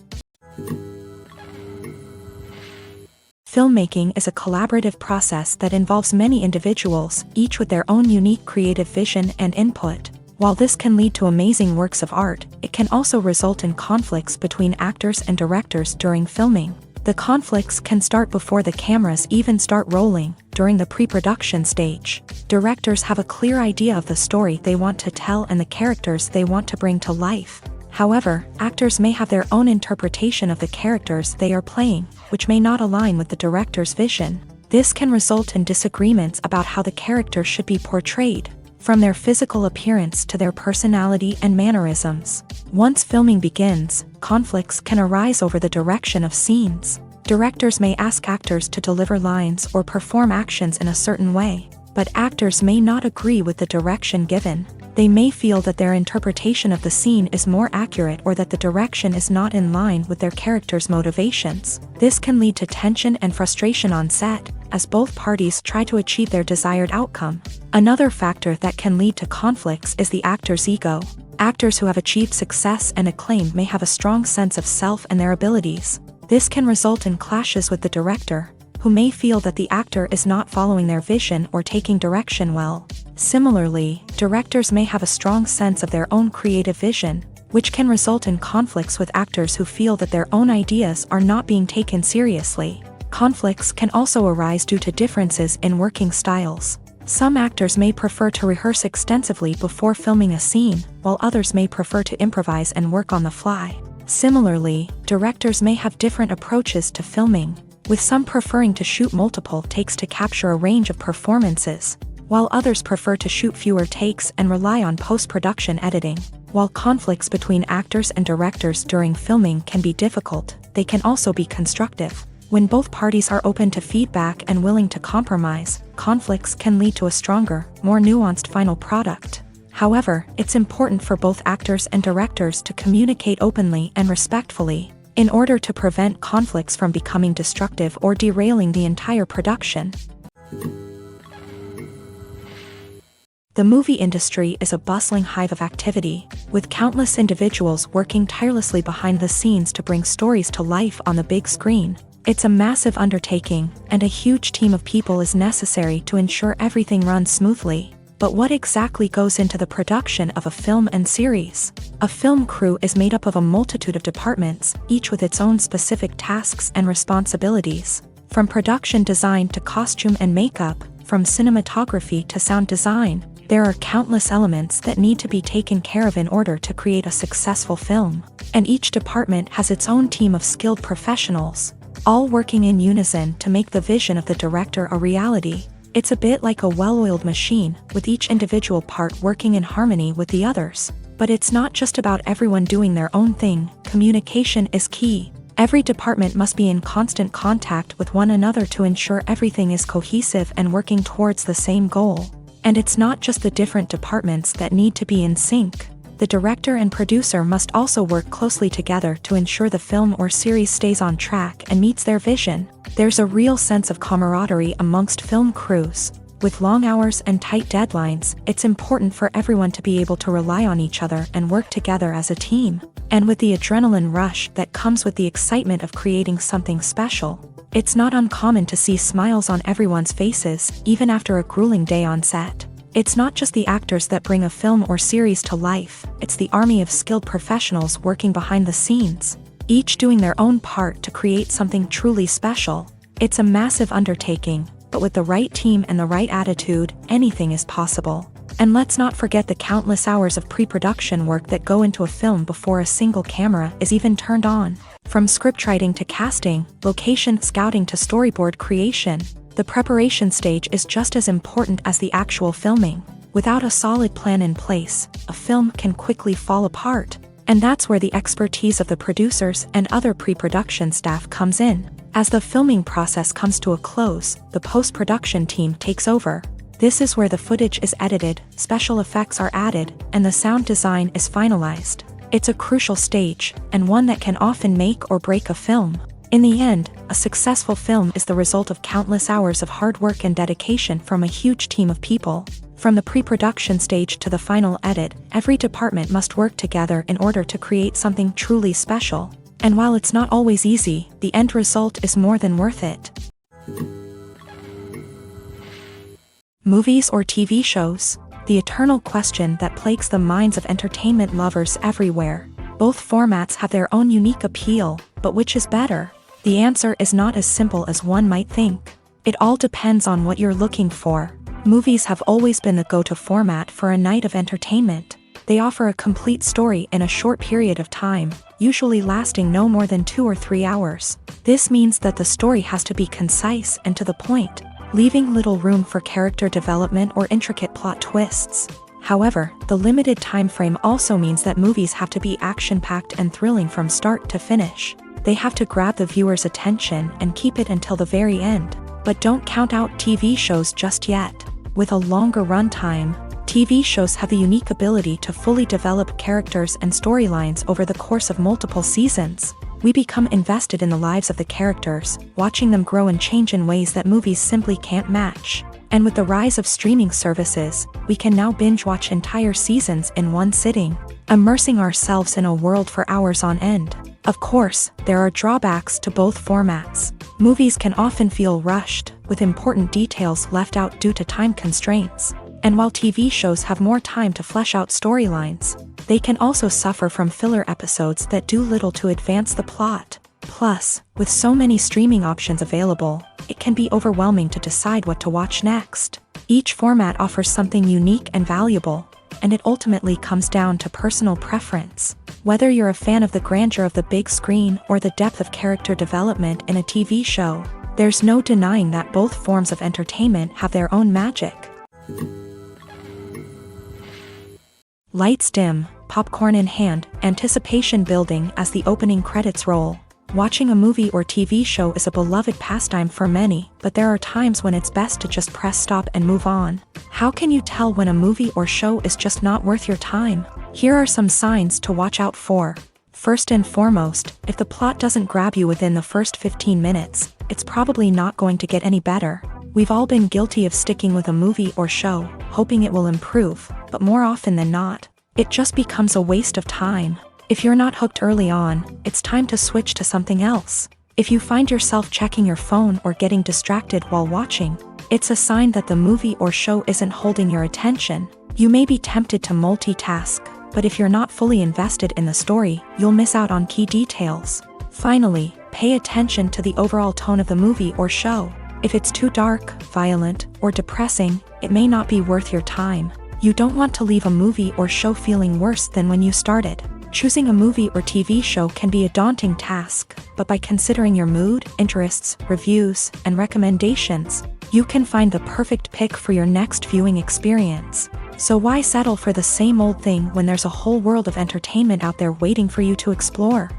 Filmmaking is a collaborative process that involves many individuals, each with their own unique creative vision and input. While this can lead to amazing works of art, it can also result in conflicts between actors and directors during filming. The conflicts can start before the cameras even start rolling, during the pre-production stage. Directors have a clear idea of the story they want to tell and the characters they want to bring to life. However, actors may have their own interpretation of the characters they are playing, which may not align with the director's vision. This can result in disagreements about how the character should be portrayed, from their physical appearance to their personality and mannerisms. Once filming begins, conflicts can arise over the direction of scenes. Directors may ask actors to deliver lines or perform actions in a certain way, but actors may not agree with the direction given. They may feel that their interpretation of the scene is more accurate or that the direction is not in line with their character's motivations. This can lead to tension and frustration on set, as both parties try to achieve their desired outcome. Another factor that can lead to conflicts is the actor's ego. Actors who have achieved success and acclaim may have a strong sense of self and their abilities. This can result in clashes with the director, who may feel that the actor is not following their vision or taking direction well. Similarly, directors may have a strong sense of their own creative vision, which can result in conflicts with actors who feel that their own ideas are not being taken seriously. Conflicts can also arise due to differences in working styles. Some actors may prefer to rehearse extensively before filming a scene, while others may prefer to improvise and work on the fly. Similarly, directors may have different approaches to filming, with some preferring to shoot multiple takes to capture a range of performances, while others prefer to shoot fewer takes and rely on post-production editing. While conflicts between actors and directors during filming can be difficult, they can also be constructive. When both parties are open to feedback and willing to compromise, conflicts can lead to a stronger, more nuanced final product. However, it's important for both actors and directors to communicate openly and respectfully, in order to prevent conflicts from becoming destructive or derailing the entire production. The movie industry is a bustling hive of activity, with countless individuals working tirelessly behind the scenes to bring stories to life on the big screen. It's a massive undertaking, and a huge team of people is necessary to ensure everything runs smoothly. But what exactly goes into the production of a film and series? A film crew is made up of a multitude of departments, each with its own specific tasks and responsibilities. From production design to costume and makeup, from cinematography to sound design, there are countless elements that need to be taken care of in order to create a successful film. And each department has its own team of skilled professionals, all working in unison to make the vision of the director a reality. It's a bit like a well-oiled machine, with each individual part working in harmony with the others. But it's not just about everyone doing their own thing. Communication is key. Every department must be in constant contact with one another to ensure everything is cohesive and working towards the same goal. And it's not just the different departments that need to be in sync. The director and producer must also work closely together to ensure the film or series stays on track and meets their vision. There's a real sense of camaraderie amongst film crews. With long hours and tight deadlines, it's important for everyone to be able to rely on each other and work together as a team. And with the adrenaline rush that comes with the excitement of creating something special, it's not uncommon to see smiles on everyone's faces, even after a grueling day on set. It's not just the actors that bring a film or series to life, it's the army of skilled professionals working behind the scenes, each doing their own part to create something truly special. It's a massive undertaking, but with the right team and the right attitude, anything is possible. And let's not forget the countless hours of pre-production work that go into a film before a single camera is even turned on. From scriptwriting to casting, location scouting to storyboard creation, the preparation stage is just as important as the actual filming. Without a solid plan in place, a film can quickly fall apart. And that's where the expertise of the producers and other pre-production staff comes in. As the filming process comes to a close, the post-production team takes over. This is where the footage is edited, special effects are added, and the sound design is finalized. It's a crucial stage, and one that can often make or break a film. In the end, a successful film is the result of countless hours of hard work and dedication from a huge team of people. From the pre-production stage to the final edit, every department must work together in order to create something truly special. And while it's not always easy, the end result is more than worth it. Movies or TV shows? the eternal question that plagues the minds of entertainment lovers everywhere. Both formats have their own unique appeal, but which is better? The answer is not as simple as one might think. It all depends on what you're looking for. Movies have always been the go-to format for a night of entertainment. They offer a complete story in a short period of time, usually lasting no more than 2 or 3 hours. This means that the story has to be concise and to the point, leaving little room for character development or intricate plot twists. However, the limited time frame also means that movies have to be action-packed and thrilling from start to finish. They have to grab the viewer's attention and keep it until the very end. But don't count out TV shows just yet. With a longer runtime, TV shows have the unique ability to fully develop characters and storylines over the course of multiple seasons. We become invested in the lives of the characters, watching them grow and change in ways that movies simply can't match. And with the rise of streaming services, we can now binge-watch entire seasons in one sitting, immersing ourselves in a world for hours on end. Of course, there are drawbacks to both formats. Movies can often feel rushed, with important details left out due to time constraints. And while TV shows have more time to flesh out storylines, they can also suffer from filler episodes that do little to advance the plot. Plus, with so many streaming options available, it can be overwhelming to decide what to watch next. Each format offers something unique and valuable, and it ultimately comes down to personal preference. Whether you're a fan of the grandeur of the big screen or the depth of character development in a TV show, there's no denying that both forms of entertainment have their own magic. Lights dim, popcorn in hand, anticipation building as the opening credits roll. Watching a movie or TV show is a beloved pastime for many, but there are times when it's best to just press stop and move on. How can you tell when a movie or show is just not worth your time? Here are some signs to watch out for. First and foremost, if the plot doesn't grab you within the first 15 minutes, it's probably not going to get any better. We've all been guilty of sticking with a movie or show, hoping it will improve, but more often than not, it just becomes a waste of time. If you're not hooked early on, it's time to switch to something else. If you find yourself checking your phone or getting distracted while watching, it's a sign that the movie or show isn't holding your attention. You may be tempted to multitask, but if you're not fully invested in the story, you'll miss out on key details. Finally, pay attention to the overall tone of the movie or show. If it's too dark, violent, or depressing, it may not be worth your time. You don't want to leave a movie or show feeling worse than when you started. Choosing a movie or TV show can be a daunting task, but by considering your mood, interests, reviews, and recommendations, you can find the perfect pick for your next viewing experience. So why settle for the same old thing when there's a whole world of entertainment out there waiting for you to explore?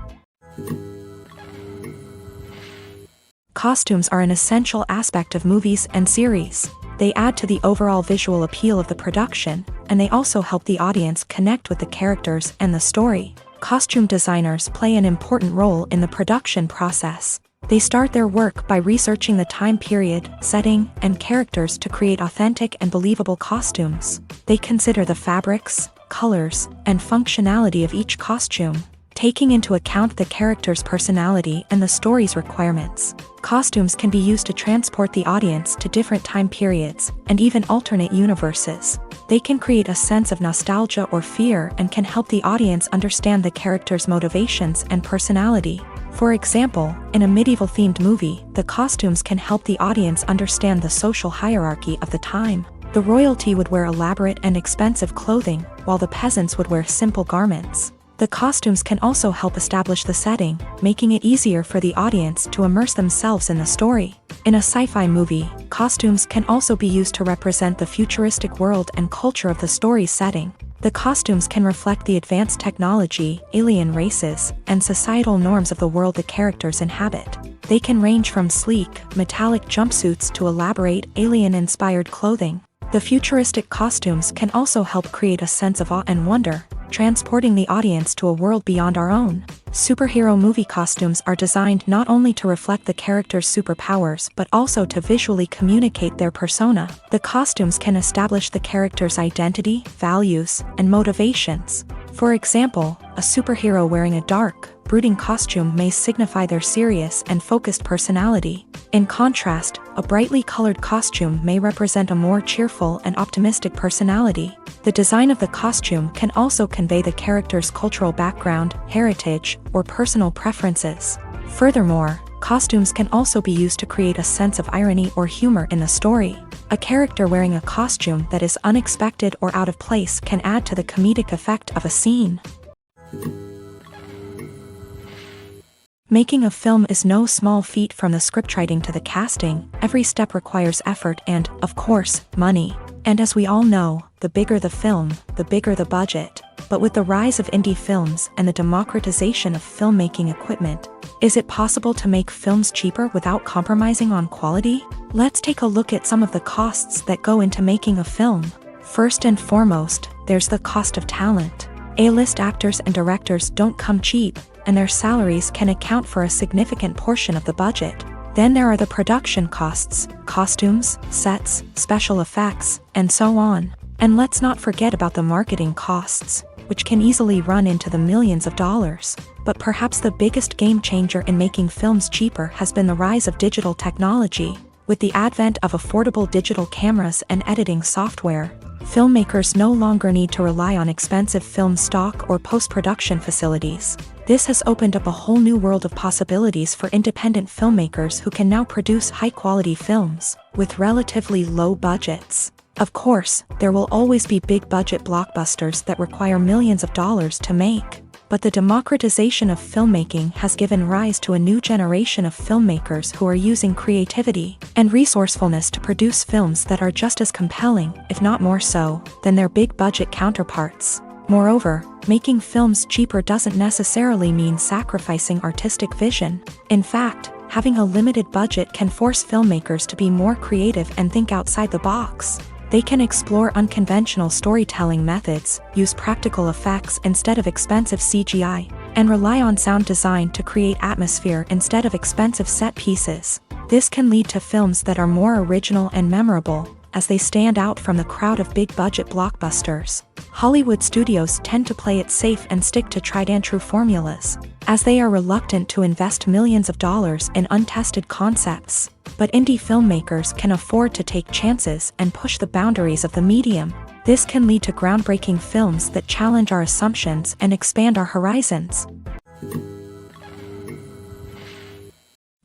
Costumes are an essential aspect of movies and series. They add to the overall visual appeal of the production, and they also help the audience connect with the characters and the story. Costume designers play an important role in the production process. They start their work by researching the time period, setting, and characters to create authentic and believable costumes. They consider the fabrics, colors, and functionality of each costume, taking into account the character's personality and the story's requirements. Costumes can be used to transport the audience to different time periods and even alternate universes. They can create a sense of nostalgia or fear and can help the audience understand the character's motivations and personality. For example, in a medieval-themed movie, the costumes can help the audience understand the social hierarchy of the time. The royalty would wear elaborate and expensive clothing, while the peasants would wear simple garments. The costumes can also help establish the setting, making it easier for the audience to immerse themselves in the story. In a sci-fi movie, costumes can also be used to represent the futuristic world and culture of the story's setting. The costumes can reflect the advanced technology, alien races, and societal norms of the world the characters inhabit. They can range from sleek, metallic jumpsuits to elaborate, alien-inspired clothing. The futuristic costumes can also help create a sense of awe and wonder, transporting the audience to a world beyond our own. Superhero movie costumes are designed not only to reflect the character's superpowers but also to visually communicate their persona. The costumes can establish the character's identity, values, and motivations. For example, a superhero wearing a dark, brooding costume may signify their serious and focused personality. In contrast, a brightly colored costume may represent a more cheerful and optimistic personality. The design of the costume can also convey the character's cultural background, heritage, or personal preferences. Furthermore, costumes can also be used to create a sense of irony or humor in the story. A character wearing a costume that is unexpected or out of place can add to the comedic effect of a scene. Making a film is no small feat. From the scriptwriting to the casting, every step requires effort and, of course, money. And as we all know, the bigger the film, the bigger the budget. But with the rise of indie films and the democratization of filmmaking equipment, is it possible to make films cheaper without compromising on quality? Let's take a look at some of the costs that go into making a film. First and foremost, there's the cost of talent. A-list actors and directors don't come cheap, and their salaries can account for a significant portion of the budget. Then there are the production costs, costumes, sets, special effects, and so on. And let's not forget about the marketing costs, which can easily run into the millions of dollars. But perhaps the biggest game changer in making films cheaper has been the rise of digital technology. With the advent of affordable digital cameras and editing software, filmmakers no longer need to rely on expensive film stock or post-production facilities. This has opened up a whole new world of possibilities for independent filmmakers who can now produce high-quality films with relatively low budgets. Of course, there will always be big-budget blockbusters that require millions of dollars to make. But the democratization of filmmaking has given rise to a new generation of filmmakers who are using creativity and resourcefulness to produce films that are just as compelling, if not more so, than their big-budget counterparts. Moreover, making films cheaper doesn't necessarily mean sacrificing artistic vision. In fact, having a limited budget can force filmmakers to be more creative and think outside the box. They can explore unconventional storytelling methods, use practical effects instead of expensive CGI, and rely on sound design to create atmosphere instead of expensive set pieces. This can lead to films that are more original and memorable, as they stand out from the crowd of big-budget blockbusters. Hollywood studios tend to play it safe and stick to tried-and-true formulas, as they are reluctant to invest millions of dollars in untested concepts. But indie filmmakers can afford to take chances and push the boundaries of the medium. This can lead to groundbreaking films that challenge our assumptions and expand our horizons.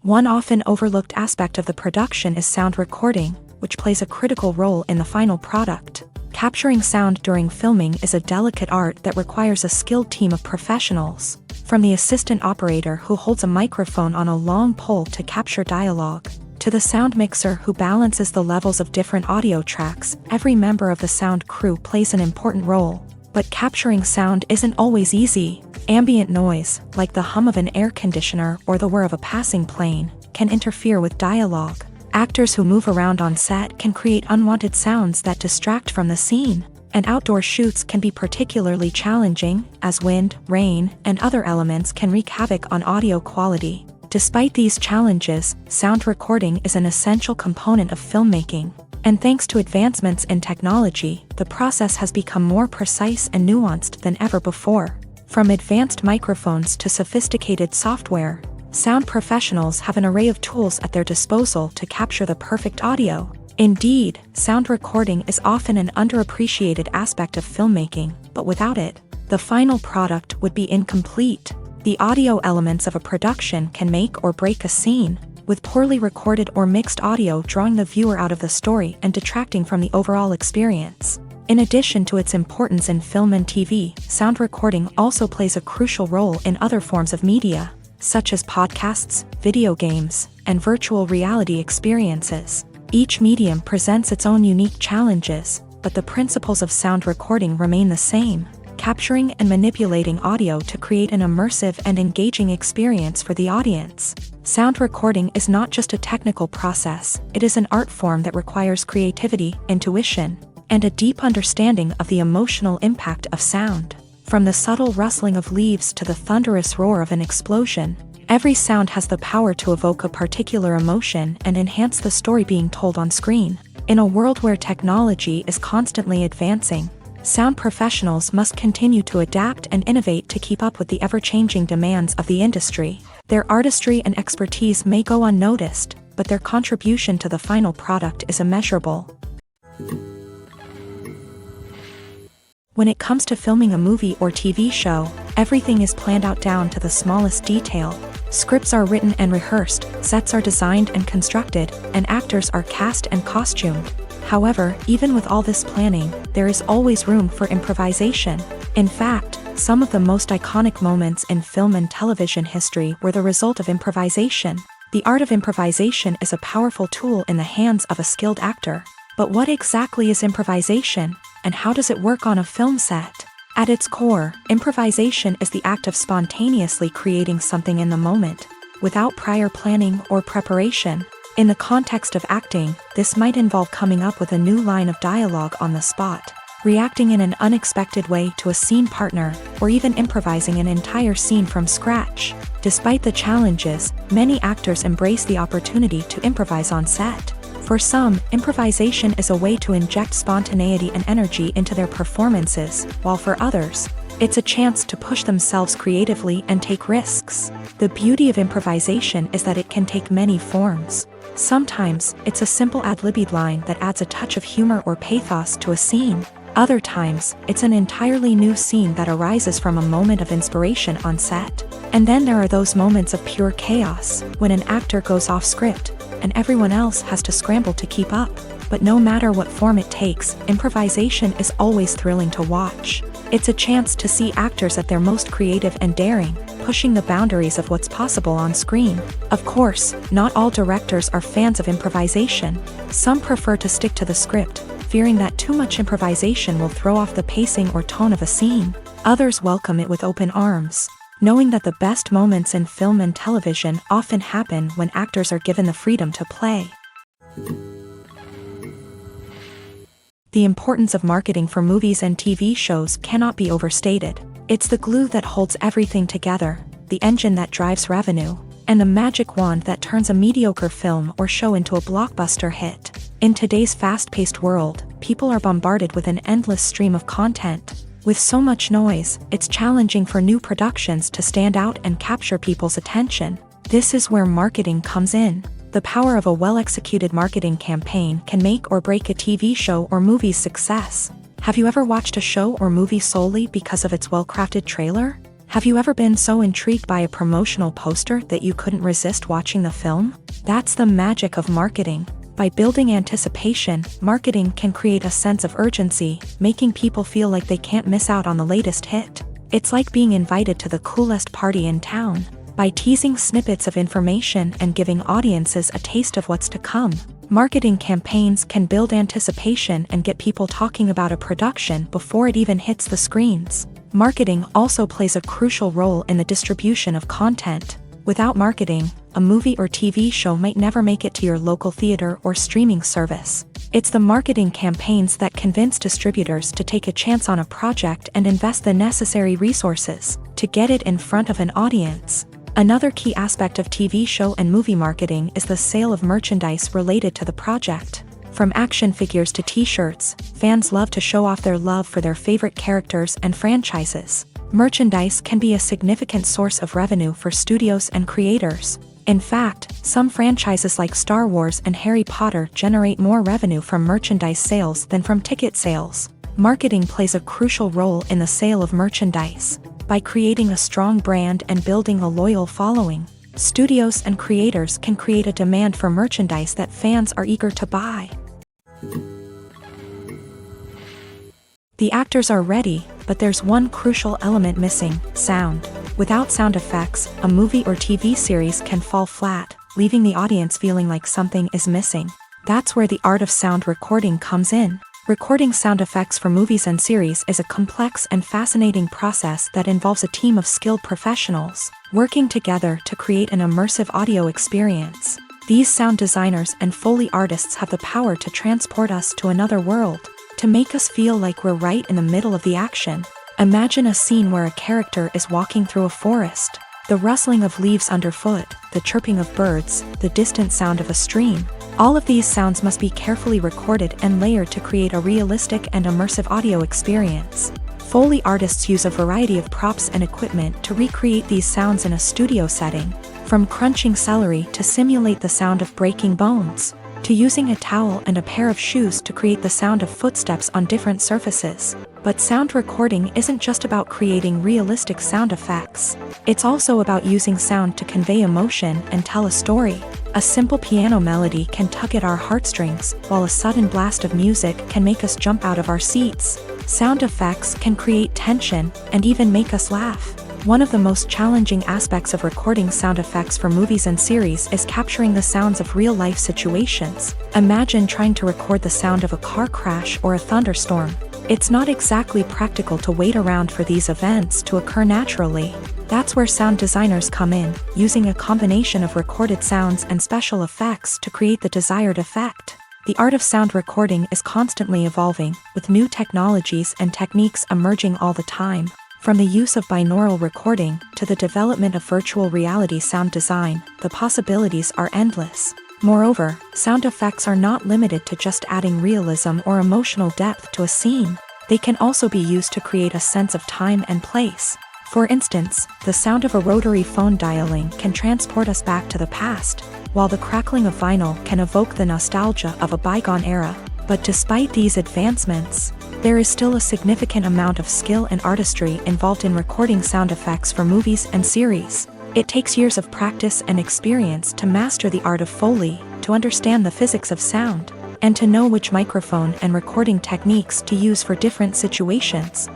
One often overlooked aspect of the production is sound recording, which plays a critical role in the final product. Capturing sound during filming is a delicate art that requires a skilled team of professionals. From the assistant operator who holds a microphone on a long pole to capture dialogue, to the sound mixer who balances the levels of different audio tracks, every member of the sound crew plays an important role. But capturing sound isn't always easy. Ambient noise, like the hum of an air conditioner or the whir of a passing plane, can interfere with dialogue. Actors who move around on set can create unwanted sounds that distract from the scene. And outdoor shoots can be particularly challenging, as wind, rain, and other elements can wreak havoc on audio quality. Despite these challenges, sound recording is an essential component of filmmaking. And thanks to advancements in technology, the process has become more precise and nuanced than ever before. From advanced microphones to sophisticated software, sound professionals have an array of tools at their disposal to capture the perfect audio. Indeed, sound recording is often an underappreciated aspect of filmmaking, but without it, the final product would be incomplete. The audio elements of a production can make or break a scene, with poorly recorded or mixed audio drawing the viewer out of the story and detracting from the overall experience. In addition to its importance in film and TV, sound recording also plays a crucial role in other forms of media, such as podcasts, video games, and virtual reality experiences. Each medium presents its own unique challenges, but the principles of sound recording remain the same: capturing and manipulating audio to create an immersive and engaging experience for the audience. Sound recording is not just a technical process, it is an art form that requires creativity, intuition, and a deep understanding of the emotional impact of sound. From the subtle rustling of leaves to the thunderous roar of an explosion, every sound has the power to evoke a particular emotion and enhance the story being told on screen. In a world where technology is constantly advancing, sound professionals must continue to adapt and innovate to keep up with the ever-changing demands of the industry. Their artistry and expertise may go unnoticed, but their contribution to the final product is immeasurable. When it comes to filming a movie or TV show, everything is planned out down to the smallest detail. Scripts are written and rehearsed, sets are designed and constructed, and actors are cast and costumed. However, even with all this planning, there is always room for improvisation. In fact, some of the most iconic moments in film and television history were the result of improvisation. The art of improvisation is a powerful tool in the hands of a skilled actor. But what exactly is improvisation, and how does it work on a film set? At its core, improvisation is the act of spontaneously creating something in the moment, without prior planning or preparation. In the context of acting, this might involve coming up with a new line of dialogue on the spot, reacting in an unexpected way to a scene partner, or even improvising an entire scene from scratch. Despite the challenges, many actors embrace the opportunity to improvise on set. For some, improvisation is a way to inject spontaneity and energy into their performances, while for others, it's a chance to push themselves creatively and take risks. The beauty of improvisation is that it can take many forms. Sometimes, it's a simple ad-libbed line that adds a touch of humor or pathos to a scene. Other times, it's an entirely new scene that arises from a moment of inspiration on set. And then there are those moments of pure chaos, when an actor goes off script, and everyone else has to scramble to keep up. But no matter what form it takes, improvisation is always thrilling to watch. It's a chance to see actors at their most creative and daring, pushing the boundaries of what's possible on screen. Of course, not all directors are fans of improvisation. Some prefer to stick to the script, fearing that too much improvisation will throw off the pacing or tone of a scene. Others welcome it with open arms, knowing that the best moments in film and television often happen when actors are given the freedom to play. The importance of marketing for movies and TV shows cannot be overstated. It's the glue that holds everything together, the engine that drives revenue, and the magic wand that turns a mediocre film or show into a blockbuster hit. In today's fast-paced world, people are bombarded with an endless stream of content. With so much noise, it's challenging for new productions to stand out and capture people's attention. This is where marketing comes in. The power of a well-executed marketing campaign can make or break a TV show or movie's success. Have you ever watched a show or movie solely because of its well-crafted trailer? Have you ever been so intrigued by a promotional poster that you couldn't resist watching the film? That's the magic of marketing. By building anticipation, marketing can create a sense of urgency, making people feel like they can't miss out on the latest hit. It's like being invited to the coolest party in town. By teasing snippets of information and giving audiences a taste of what's to come, marketing campaigns can build anticipation and get people talking about a production before it even hits the screens. Marketing also plays a crucial role in the distribution of content. Without marketing, a movie or TV show might never make it to your local theater or streaming service. It's the marketing campaigns that convince distributors to take a chance on a project and invest the necessary resources to get it in front of an audience. Another key aspect of TV show and movie marketing is the sale of merchandise related to the project. From action figures to t-shirts, fans love to show off their love for their favorite characters and franchises. Merchandise can be a significant source of revenue for studios and creators. In fact, some franchises like Star Wars and Harry Potter generate more revenue from merchandise sales than from ticket sales. Marketing plays a crucial role in the sale of merchandise. By creating a strong brand and building a loyal following, studios and creators can create a demand for merchandise that fans are eager to buy. The actors are ready, but there's one crucial element missing: sound. Without sound effects, a movie or TV series can fall flat, leaving the audience feeling like something is missing. That's where the art of sound recording comes in. Recording sound effects for movies and series is a complex and fascinating process that involves a team of skilled professionals working together to create an immersive audio experience. These sound designers and Foley artists have the power to transport us to another world, to make us feel like we're right in the middle of the action. Imagine a scene where a character is walking through a forest. The rustling of leaves underfoot, the chirping of birds, the distant sound of a stream. All of these sounds must be carefully recorded and layered to create a realistic and immersive audio experience. Foley artists use a variety of props and equipment to recreate these sounds in a studio setting, from crunching celery to simulate the sound of breaking bones, to using a towel and a pair of shoes to create the sound of footsteps on different surfaces. But sound recording isn't just about creating realistic sound effects. It's also about using sound to convey emotion and tell a story. A simple piano melody can tug at our heartstrings, while a sudden blast of music can make us jump out of our seats. Sound effects can create tension and even make us laugh. One of the most challenging aspects of recording sound effects for movies and series is capturing the sounds of real-life situations. Imagine trying to record the sound of a car crash or a thunderstorm. It's not exactly practical to wait around for these events to occur naturally. That's where sound designers come in, using a combination of recorded sounds and special effects to create the desired effect. The art of sound recording is constantly evolving, with new technologies and techniques emerging all the time. From the use of binaural recording to the development of virtual reality sound design, the possibilities are endless. Moreover, sound effects are not limited to just adding realism or emotional depth to a scene. They can also be used to create a sense of time and place. For instance, the sound of a rotary phone dialing can transport us back to the past, while the crackling of vinyl can evoke the nostalgia of a bygone era. But despite these advancements, there is still a significant amount of skill and artistry involved in recording sound effects for movies and series. It takes years of practice and experience to master the art of Foley, to understand the physics of sound, and to know which microphone and recording techniques to use for different situations.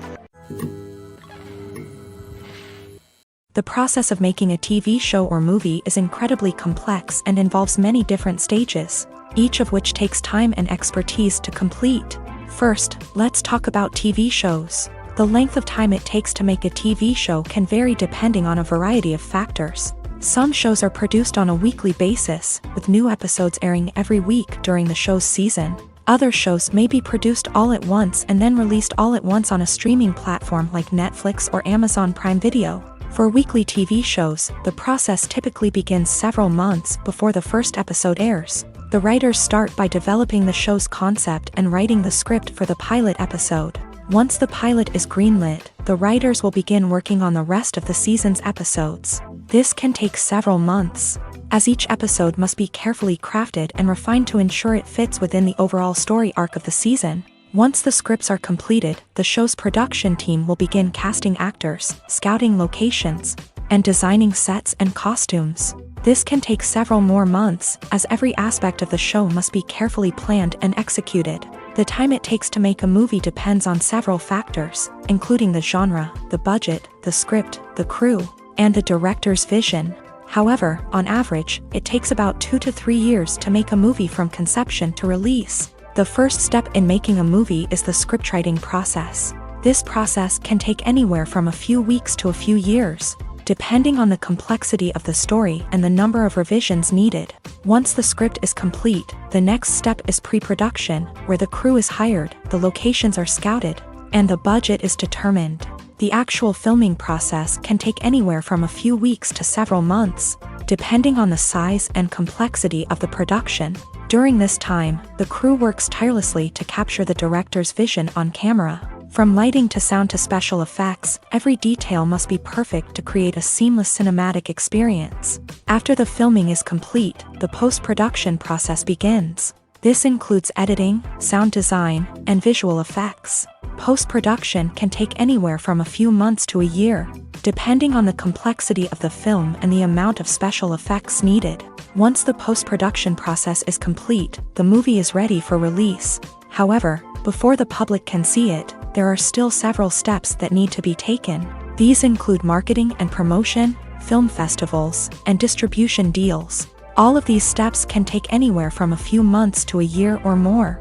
The process of making a TV show or movie is incredibly complex and involves many different stages, each of which takes time and expertise to complete. First, let's talk about TV shows. The length of time it takes to make a TV show can vary depending on a variety of factors. Some shows are produced on a weekly basis, with new episodes airing every week during the show's season. Other shows may be produced all at once and then released all at once on a streaming platform like Netflix or Amazon Prime Video. For weekly TV shows, the process typically begins several months before the first episode airs. The writers start by developing the show's concept and writing the script for the pilot episode. Once the pilot is greenlit, the writers will begin working on the rest of the season's episodes. This can take several months, as each episode must be carefully crafted and refined to ensure it fits within the overall story arc of the season. Once the scripts are completed, the show's production team will begin casting actors, scouting locations, and designing sets and costumes. This can take several more months, as every aspect of the show must be carefully planned and executed. The time it takes to make a movie depends on several factors, including the genre, the budget, the script, the crew, and the director's vision. However, on average, it takes about 2 to 3 years to make a movie from conception to release. The first step in making a movie is the scriptwriting process. This process can take anywhere from a few weeks to a few years, depending on the complexity of the story and the number of revisions needed. Once the script is complete, the next step is pre-production, where the crew is hired, the locations are scouted, and the budget is determined. The actual filming process can take anywhere from a few weeks to several months, depending on the size and complexity of the production. During this time, the crew works tirelessly to capture the director's vision on camera. From lighting to sound to special effects, every detail must be perfect to create a seamless cinematic experience. After the filming is complete, the post-production process begins. This includes editing, sound design, and visual effects. Post-production can take anywhere from a few months to a year, depending on the complexity of the film and the amount of special effects needed. Once the post-production process is complete, the movie is ready for release. However, before the public can see it, there are still several steps that need to be taken. These include marketing and promotion, film festivals, and distribution deals. All of these steps can take anywhere from a few months to a year or more.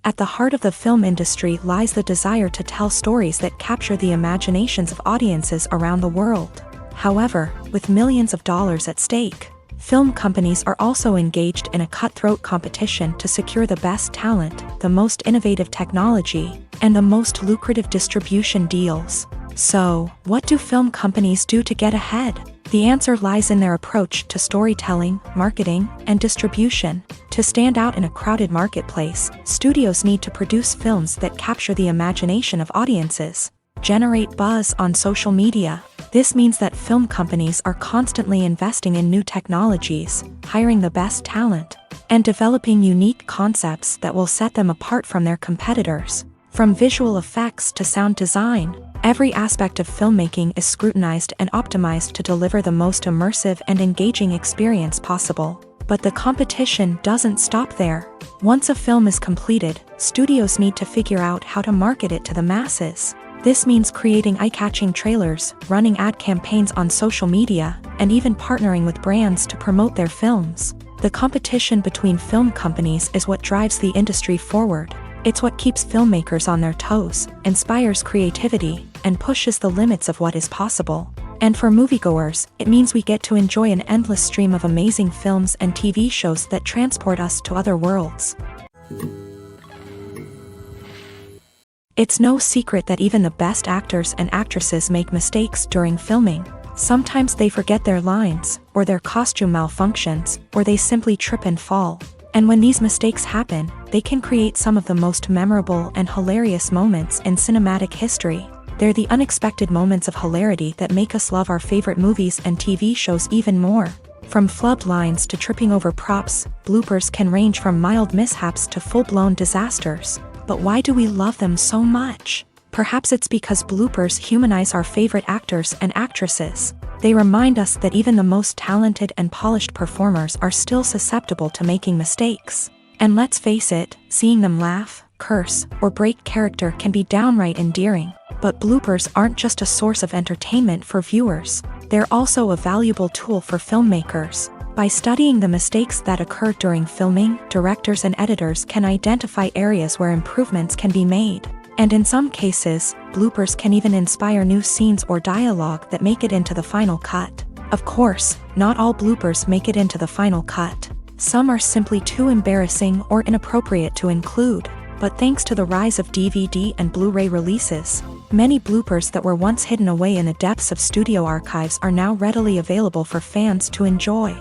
At the heart of the film industry lies the desire to tell stories that capture the imaginations of audiences around the world. However, with millions of dollars at stake, film companies are also engaged in a cutthroat competition to secure the best talent, the most innovative technology, and the most lucrative distribution deals. So, what do film companies do to get ahead? The answer lies in their approach to storytelling, marketing, and distribution. To stand out in a crowded marketplace, studios need to produce films that capture the imagination of audiences, generate buzz on social media. This means that film companies are constantly investing in new technologies, hiring the best talent, and developing unique concepts that will set them apart from their competitors. From visual effects to sound design, every aspect of filmmaking is scrutinized and optimized to deliver the most immersive and engaging experience possible. But the competition doesn't stop there. Once a film is completed, studios need to figure out how to market it to the masses. This means creating eye-catching trailers, running ad campaigns on social media, and even partnering with brands to promote their films. The competition between film companies is what drives the industry forward. It's what keeps filmmakers on their toes, inspires creativity, and pushes the limits of what is possible. And for moviegoers, it means we get to enjoy an endless stream of amazing films and TV shows that transport us to other worlds. It's no secret that even the best actors and actresses make mistakes during filming. Sometimes they forget their lines, or their costume malfunctions, or they simply trip and fall. And when these mistakes happen, they can create some of the most memorable and hilarious moments in cinematic history. They're the unexpected moments of hilarity that make us love our favorite movies and TV shows even more. From flubbed lines to tripping over props, bloopers can range from mild mishaps to full-blown disasters. But why do we love them so much? Perhaps it's because bloopers humanize our favorite actors and actresses. They remind us that even the most talented and polished performers are still susceptible to making mistakes. And let's face it, seeing them laugh, curse, or break character can be downright endearing. But bloopers aren't just a source of entertainment for viewers. They're also a valuable tool for filmmakers. By studying the mistakes that occur during filming, directors and editors can identify areas where improvements can be made. And in some cases, bloopers can even inspire new scenes or dialogue that make it into the final cut. Of course, not all bloopers make it into the final cut. Some are simply too embarrassing or inappropriate to include. But thanks to the rise of DVD and Blu-ray releases, many bloopers that were once hidden away in the depths of studio archives are now readily available for fans to enjoy.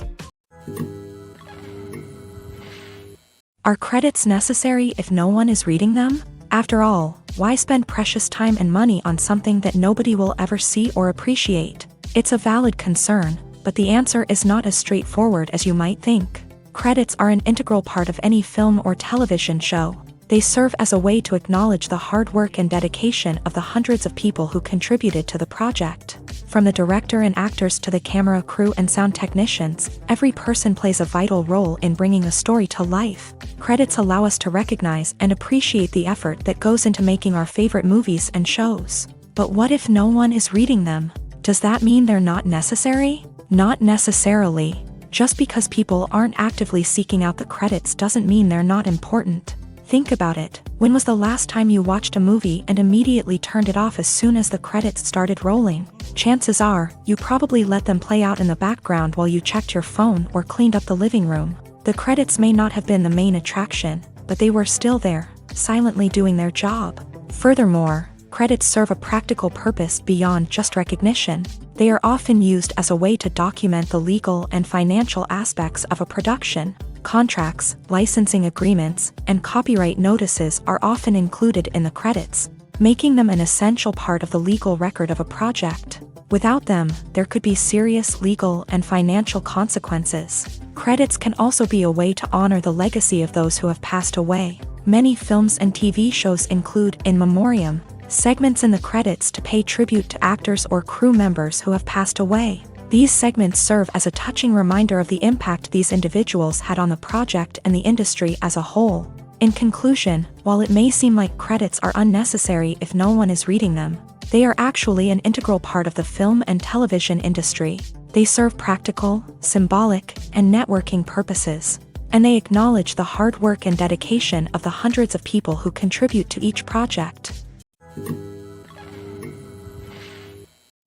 Are credits necessary if no one is reading them? After all, why spend precious time and money on something that nobody will ever see or appreciate? It's a valid concern, but the answer is not as straightforward as you might think. Credits are an integral part of any film or television show. They serve as a way to acknowledge the hard work and dedication of the hundreds of people who contributed to the project. From the director and actors to the camera crew and sound technicians, every person plays a vital role in bringing a story to life. Credits allow us to recognize and appreciate the effort that goes into making our favorite movies and shows. But what if no one is reading them? Does that mean they're not necessary? Not necessarily. Just because people aren't actively seeking out the credits doesn't mean they're not important. Think about it. When was the last time you watched a movie and immediately turned it off as soon as the credits started rolling? Chances are, you probably let them play out in the background while you checked your phone or cleaned up the living room. The credits may not have been the main attraction, but they were still there, silently doing their job. Furthermore, credits serve a practical purpose beyond just recognition. They are often used as a way to document the legal and financial aspects of a production. Contracts, licensing agreements, and copyright notices are often included in the credits, making them an essential part of the legal record of a project. Without them, there could be serious legal and financial consequences. Credits can also be a way to honor the legacy of those who have passed away. Many films and TV shows include in memoriam segments in the credits to pay tribute to actors or crew members who have passed away. These segments serve as a touching reminder of the impact these individuals had on the project and the industry as a whole. In conclusion, while it may seem like credits are unnecessary if no one is reading them, they are actually an integral part of the film and television industry. They serve practical, symbolic, and networking purposes, and they acknowledge the hard work and dedication of the hundreds of people who contribute to each project.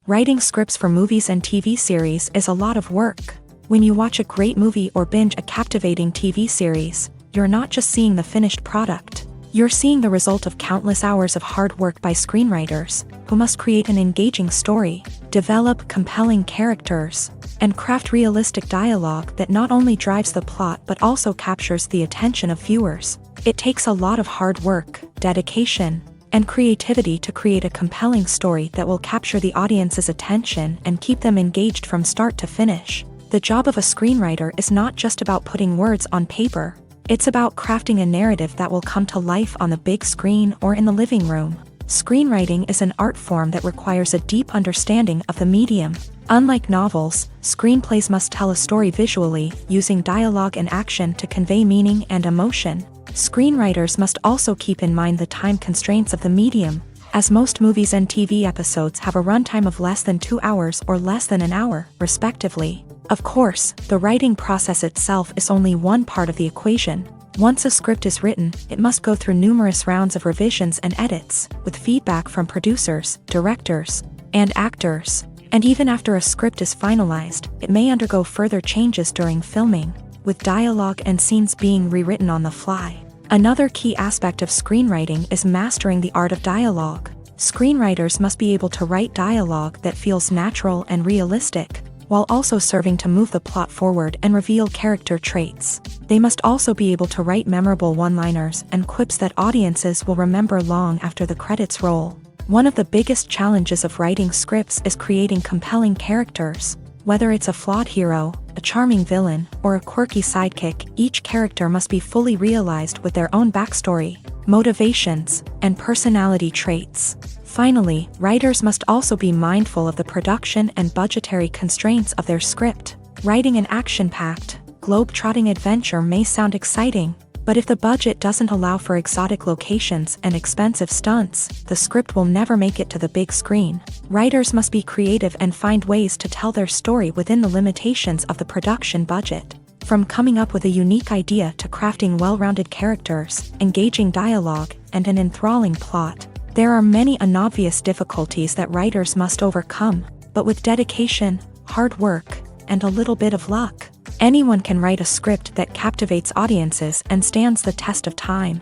Writing scripts for movies and TV series is a lot of work. When you watch a great movie or binge a captivating TV series, you're not just seeing the finished product. You're seeing the result of countless hours of hard work by screenwriters, who must create an engaging story, develop compelling characters, and craft realistic dialogue that not only drives the plot but also captures the attention of viewers. It takes a lot of hard work, dedication, and creativity to create a compelling story that will capture the audience's attention and keep them engaged from start to finish. The job of a screenwriter is not just about putting words on paper. It's about crafting a narrative that will come to life on the big screen or in the living room. Screenwriting is an art form that requires a deep understanding of the medium. Unlike novels, screenplays must tell a story visually, using dialogue and action to convey meaning and emotion. Screenwriters must also keep in mind the time constraints of the medium, as most movies and TV episodes have a runtime of less than 2 hours or less than an hour, respectively. Of course, the writing process itself is only one part of the equation. Once a script is written, it must go through numerous rounds of revisions and edits, with feedback from producers, directors, and actors. And even after a script is finalized, it may undergo further changes during filming, with dialogue and scenes being rewritten on the fly. Another key aspect of screenwriting is mastering the art of dialogue. Screenwriters must be able to write dialogue that feels natural and realistic, while also serving to move the plot forward and reveal character traits. They must also be able to write memorable one-liners and quips that audiences will remember long after the credits roll. One of the biggest challenges of writing scripts is creating compelling characters. Whether it's a flawed hero, a charming villain, or a quirky sidekick, each character must be fully realized with their own backstory, motivations, and personality traits. Finally, writers must also be mindful of the production and budgetary constraints of their script. Writing an action-packed, globe-trotting adventure may sound exciting, but if the budget doesn't allow for exotic locations and expensive stunts, the script will never make it to the big screen. Writers must be creative and find ways to tell their story within the limitations of the production budget. From coming up with a unique idea to crafting well-rounded characters, engaging dialogue, and an enthralling plot, there are many unobvious difficulties that writers must overcome, but with dedication, hard work, and a little bit of luck, anyone can write a script that captivates audiences and stands the test of time.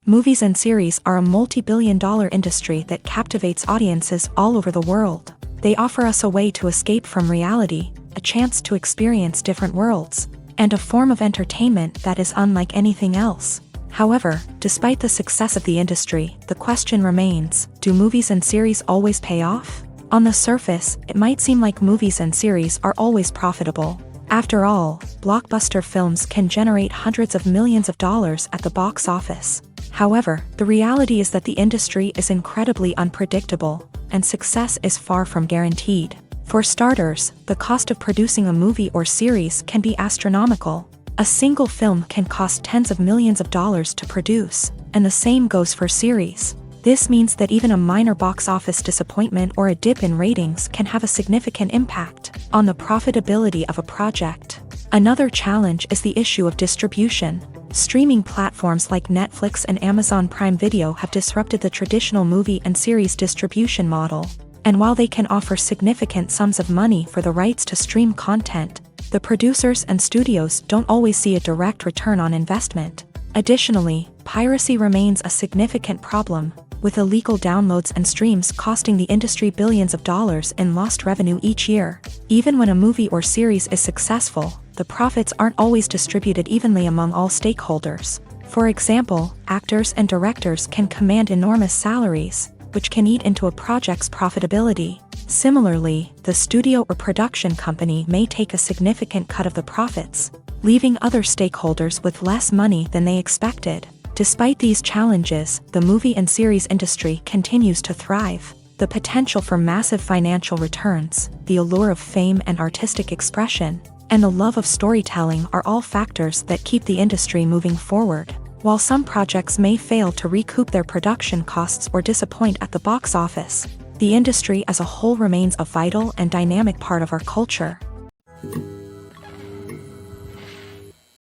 Movies and series are a multi-billion-dollar industry that captivates audiences all over the world. They offer us a way to escape from reality, a chance to experience different worlds, and a form of entertainment that is unlike anything else. However, despite the success of the industry, the question remains, do movies and series always pay off? On the surface, it might seem like movies and series are always profitable. After all, blockbuster films can generate hundreds of millions of dollars at the box office. However, the reality is that the industry is incredibly unpredictable, and success is far from guaranteed. For starters, the cost of producing a movie or series can be astronomical. A single film can cost tens of millions of dollars to produce, and the same goes for series. This means that even a minor box office disappointment or a dip in ratings can have a significant impact on the profitability of a project. Another challenge is the issue of distribution. Streaming platforms like Netflix and Amazon Prime Video have disrupted the traditional movie and series distribution model. And while they can offer significant sums of money for the rights to stream content, the producers and studios don't always see a direct return on investment. Additionally, piracy remains a significant problem, with illegal downloads and streams costing the industry billions of dollars in lost revenue each year. Even when a movie or series is successful, the profits aren't always distributed evenly among all stakeholders. For example, actors and directors can command enormous salaries, which can eat into a project's profitability. Similarly, the studio or production company may take a significant cut of the profits, leaving other stakeholders with less money than they expected. Despite these challenges, the movie and series industry continues to thrive. The potential for massive financial returns, the allure of fame and artistic expression, and the love of storytelling are all factors that keep the industry moving forward. While some projects may fail to recoup their production costs or disappoint at the box office, the industry as a whole remains a vital and dynamic part of our culture.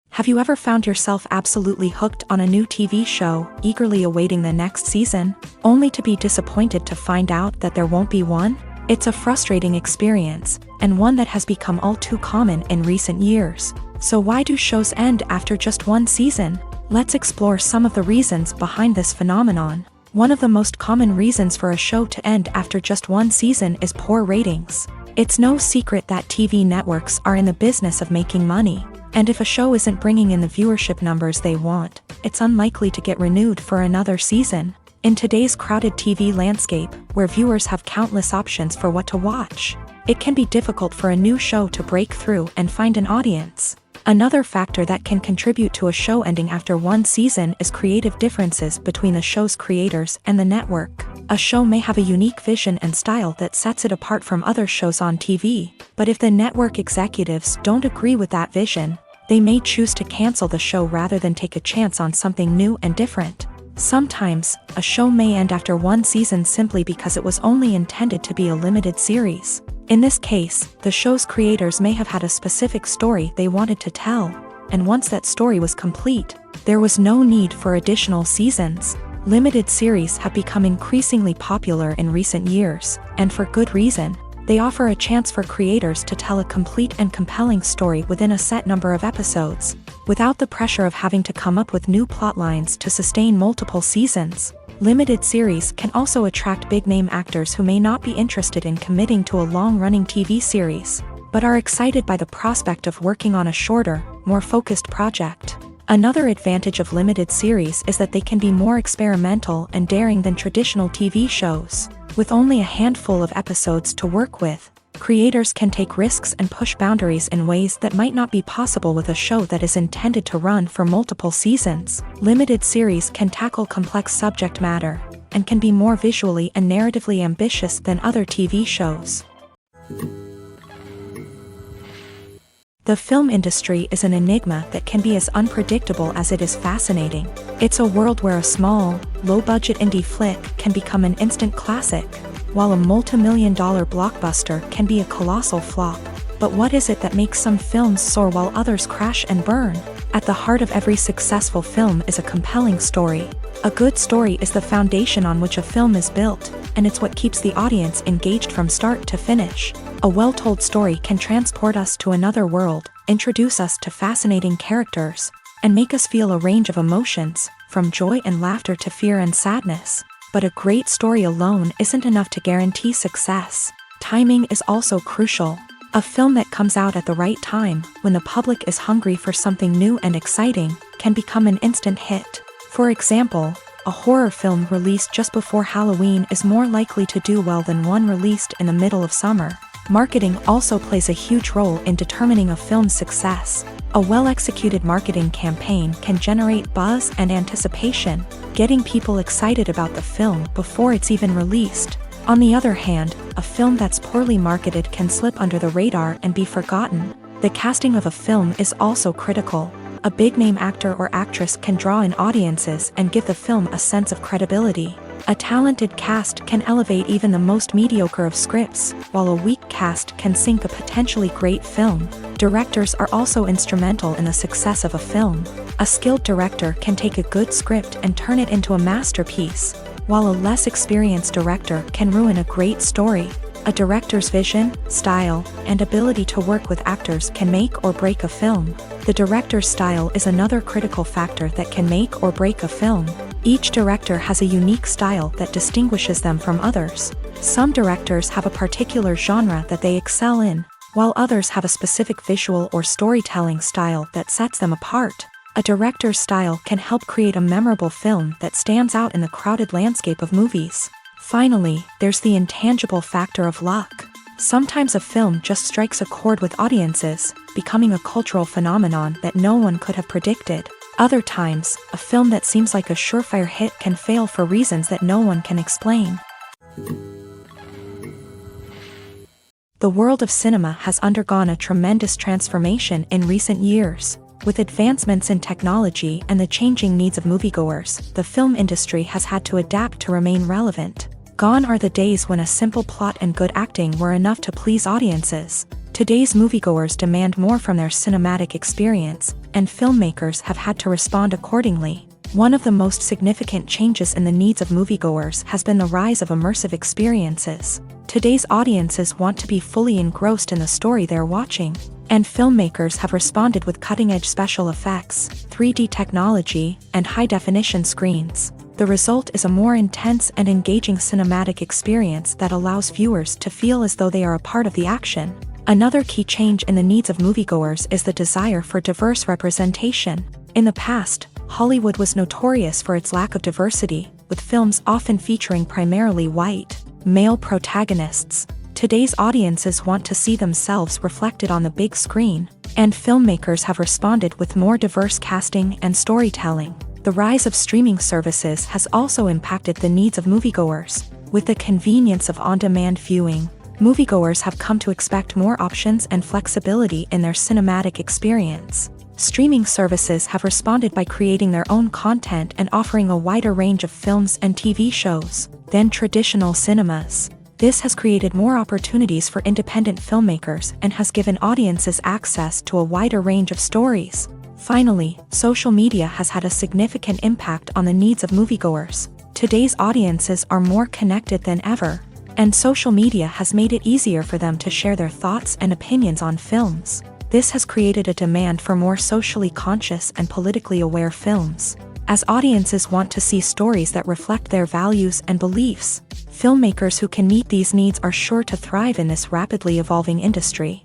Have you ever found yourself absolutely hooked on a new TV show, eagerly awaiting the next season, only to be disappointed to find out that there won't be one? It's a frustrating experience, and one that has become all too common in recent years. So why do shows end after just one season? Let's explore some of the reasons behind this phenomenon. One of the most common reasons for a show to end after just one season is poor ratings. It's no secret that TV networks are in the business of making money, and if a show isn't bringing in the viewership numbers they want, it's unlikely to get renewed for another season. In today's crowded TV landscape, where viewers have countless options for what to watch, it can be difficult for a new show to break through and find an audience. Another factor that can contribute to a show ending after one season is creative differences between the show's creators and the network. A show may have a unique vision and style that sets it apart from other shows on TV, but if the network executives don't agree with that vision, they may choose to cancel the show rather than take a chance on something new and different. Sometimes, a show may end after one season simply because it was only intended to be a limited series. In this case, the show's creators may have had a specific story they wanted to tell, and once that story was complete, there was no need for additional seasons. Limited series have become increasingly popular in recent years, and for good reason. They offer a chance for creators to tell a complete and compelling story within a set number of episodes, without the pressure of having to come up with new plot lines to sustain multiple seasons. Limited series can also attract big-name actors who may not be interested in committing to a long-running TV series, but are excited by the prospect of working on a shorter, more focused project. Another advantage of limited series is that they can be more experimental and daring than traditional TV shows. With only a handful of episodes to work with, creators can take risks and push boundaries in ways that might not be possible with a show that is intended to run for multiple seasons. Limited series can tackle complex subject matter, and can be more visually and narratively ambitious than other TV shows. The film industry is an enigma that can be as unpredictable as it is fascinating. It's a world where a small, low-budget indie flick can become an instant classic, while a multi-million-dollar blockbuster can be a colossal flop. But what is it that makes some films soar while others crash and burn? At the heart of every successful film is a compelling story. A good story is the foundation on which a film is built, and it's what keeps the audience engaged from start to finish. A well-told story can transport us to another world, introduce us to fascinating characters, and make us feel a range of emotions, from joy and laughter to fear and sadness. But a great story alone isn't enough to guarantee success. Timing is also crucial. A film that comes out at the right time, when the public is hungry for something new and exciting, can become an instant hit. For example, a horror film released just before Halloween is more likely to do well than one released in the middle of summer. Marketing also plays a huge role in determining a film's success. A well-executed marketing campaign can generate buzz and anticipation, getting people excited about the film before it's even released. On the other hand, a film that's poorly marketed can slip under the radar and be forgotten. The casting of a film is also critical. A big-name actor or actress can draw in audiences and give the film a sense of credibility. A talented cast can elevate even the most mediocre of scripts, while a weak cast can sink a potentially great film. Directors are also instrumental in the success of a film. A skilled director can take a good script and turn it into a masterpiece, while a less experienced director can ruin a great story. A director's vision, style, and ability to work with actors can make or break a film. The director's style is another critical factor that can make or break a film. Each director has a unique style that distinguishes them from others. Some directors have a particular genre that they excel in, while others have a specific visual or storytelling style that sets them apart. A director's style can help create a memorable film that stands out in the crowded landscape of movies. Finally, there's the intangible factor of luck. Sometimes a film just strikes a chord with audiences, becoming a cultural phenomenon that no one could have predicted. Other times, a film that seems like a surefire hit can fail for reasons that no one can explain. The world of cinema has undergone a tremendous transformation in recent years. With advancements in technology and the changing needs of moviegoers, the film industry has had to adapt to remain relevant. Gone are the days when a simple plot and good acting were enough to please audiences. Today's moviegoers demand more from their cinematic experience, and filmmakers have had to respond accordingly. One of the most significant changes in the needs of moviegoers has been the rise of immersive experiences. Today's audiences want to be fully engrossed in the story they're watching. And filmmakers have responded with cutting-edge special effects, 3D technology, and high-definition screens. The result is a more intense and engaging cinematic experience that allows viewers to feel as though they are a part of the action. Another key change in the needs of moviegoers is the desire for diverse representation. In the past, Hollywood was notorious for its lack of diversity, with films often featuring primarily white, male protagonists. Today's audiences want to see themselves reflected on the big screen, and filmmakers have responded with more diverse casting and storytelling. The rise of streaming services has also impacted the needs of moviegoers. With the convenience of on-demand viewing, moviegoers have come to expect more options and flexibility in their cinematic experience. Streaming services have responded by creating their own content and offering a wider range of films and TV shows than traditional cinemas. This has created more opportunities for independent filmmakers and has given audiences access to a wider range of stories. Finally, social media has had a significant impact on the needs of moviegoers. Today's audiences are more connected than ever, and social media has made it easier for them to share their thoughts and opinions on films. This has created a demand for more socially conscious and politically aware films. As audiences want to see stories that reflect their values and beliefs, filmmakers who can meet these needs are sure to thrive in this rapidly evolving industry.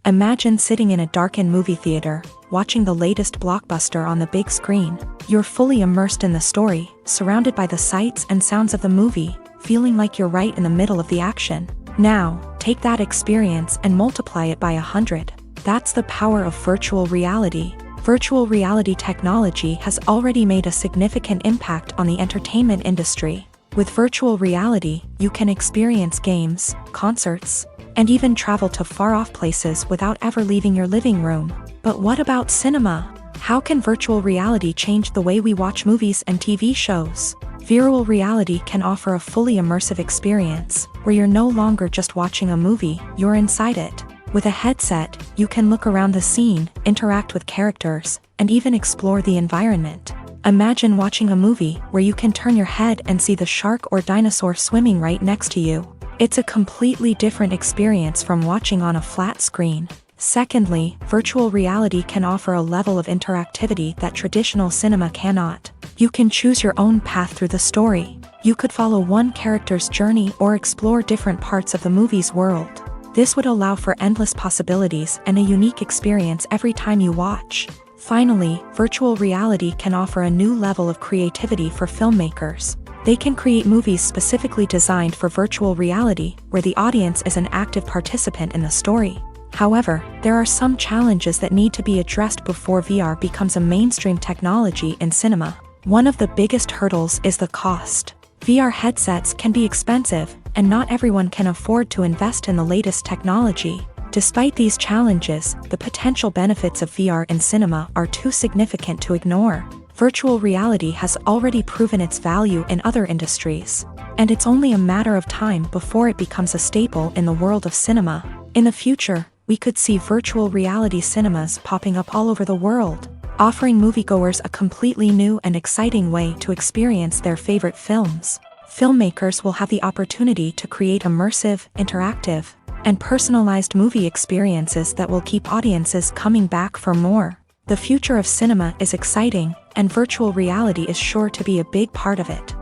Imagine sitting in a darkened movie theater, watching the latest blockbuster on the big screen. You're fully immersed in the story, surrounded by the sights and sounds of the movie, feeling like you're right in the middle of the action. Now, take that experience and multiply it by 100. That's the power of virtual reality. Virtual reality technology has already made a significant impact on the entertainment industry. With virtual reality, you can experience games, concerts, and even travel to far-off places without ever leaving your living room. But what about cinema? How can virtual reality change the way we watch movies and TV shows? Virtual reality can offer a fully immersive experience, where you're no longer just watching a movie, you're inside it. With a headset, you can look around the scene, interact with characters, and even explore the environment. Imagine watching a movie where you can turn your head and see the shark or dinosaur swimming right next to you. It's a completely different experience from watching on a flat screen. Secondly, virtual reality can offer a level of interactivity that traditional cinema cannot. You can choose your own path through the story. You could follow one character's journey or explore different parts of the movie's world. This would allow for endless possibilities and a unique experience every time you watch. Finally, virtual reality can offer a new level of creativity for filmmakers. They can create movies specifically designed for virtual reality, where the audience is an active participant in the story. However, there are some challenges that need to be addressed before VR becomes a mainstream technology in cinema. One of the biggest hurdles is the cost. VR headsets can be expensive, and not everyone can afford to invest in the latest technology. Despite these challenges, the potential benefits of VR in cinema are too significant to ignore. Virtual reality has already proven its value in other industries, and it's only a matter of time before it becomes a staple in the world of cinema. In the future, we could see virtual reality cinemas popping up all over the world, offering moviegoers a completely new and exciting way to experience their favorite films. Filmmakers will have the opportunity to create immersive, interactive, and personalized movie experiences that will keep audiences coming back for more. The future of cinema is exciting, and virtual reality is sure to be a big part of it.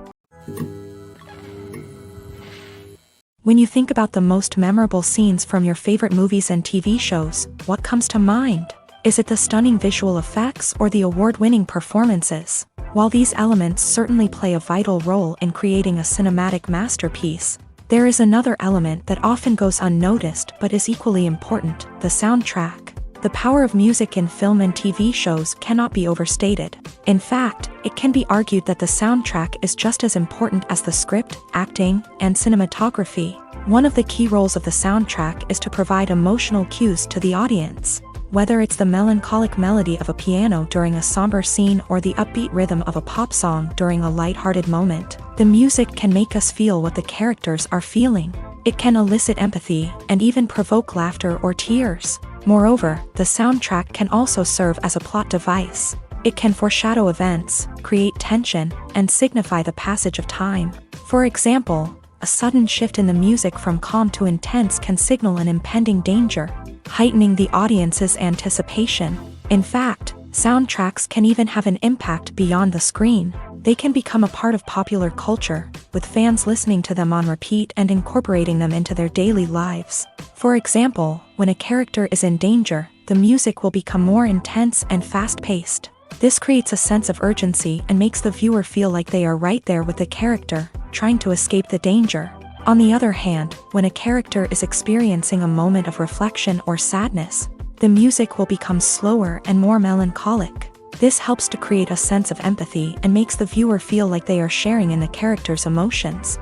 When you think about the most memorable scenes from your favorite movies and TV shows, what comes to mind? Is it the stunning visual effects or the award-winning performances? While these elements certainly play a vital role in creating a cinematic masterpiece, there is another element that often goes unnoticed but is equally important: the soundtrack. The power of music in film and TV shows cannot be overstated. In fact, it can be argued that the soundtrack is just as important as the script, acting, and cinematography. One of the key roles of the soundtrack is to provide emotional cues to the audience. Whether it's the melancholic melody of a piano during a somber scene or the upbeat rhythm of a pop song during a lighthearted moment, the music can make us feel what the characters are feeling. It can elicit empathy and even provoke laughter or tears. Moreover, the soundtrack can also serve as a plot device. It can foreshadow events, create tension, and signify the passage of time. For example, a a sudden shift in the music from calm to intense can signal an impending danger, heightening the audience's anticipation. In fact, soundtracks can even have an impact beyond the screen. They can become a part of popular culture, with fans listening to them on repeat and incorporating them into their daily lives. For example, when a character is in danger, the music will become more intense and fast-paced. This creates a sense of urgency and makes the viewer feel like they are right there with the character, trying to escape the danger. On the other hand, when a character is experiencing a moment of reflection or sadness, the music will become slower and more melancholic. This helps to create a sense of empathy and makes the viewer feel like they are sharing in the character's emotions.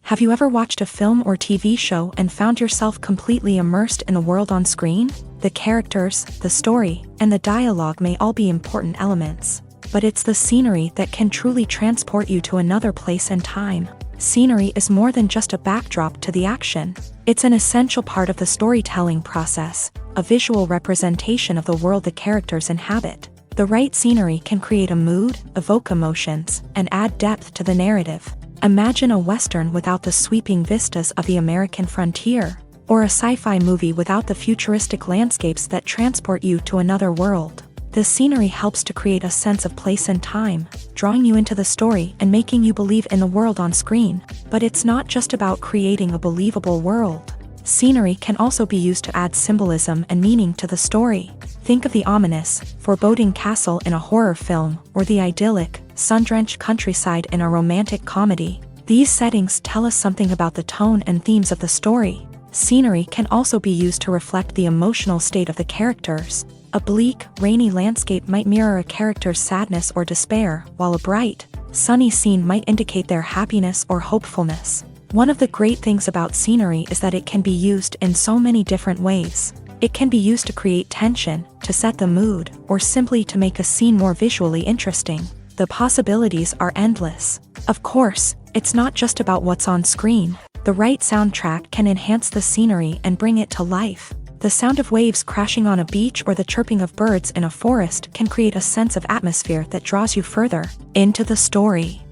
Have you ever watched a film or TV show and found yourself completely immersed in the world on screen? The characters, the story, and the dialogue may all be important elements, but it's the scenery that can truly transport you to another place and time. Scenery is more than just a backdrop to the action. It's an essential part of the storytelling process, a visual representation of the world the characters inhabit. The right scenery can create a mood, evoke emotions, and add depth to the narrative. Imagine a Western without the sweeping vistas of the American frontier, or a sci-fi movie without the futuristic landscapes that transport you to another world. The scenery helps to create a sense of place and time, drawing you into the story and making you believe in the world on screen. But it's not just about creating a believable world. Scenery can also be used to add symbolism and meaning to the story. Think of the ominous, foreboding castle in a horror film, or the idyllic, sun-drenched countryside in a romantic comedy. These settings tell us something about the tone and themes of the story. Scenery can also be used to reflect the emotional state of the characters. A bleak, rainy landscape might mirror a character's sadness or despair, while a bright, sunny scene might indicate their happiness or hopefulness. One of the great things about scenery is that it can be used in so many different ways. It can be used to create tension, to set the mood, or simply to make a scene more visually interesting. The possibilities are endless. Of course, it's not just about what's on screen. The right soundtrack can enhance the scenery and bring it to life. The sound of waves crashing on a beach or the chirping of birds in a forest can create a sense of atmosphere that draws you further into the story.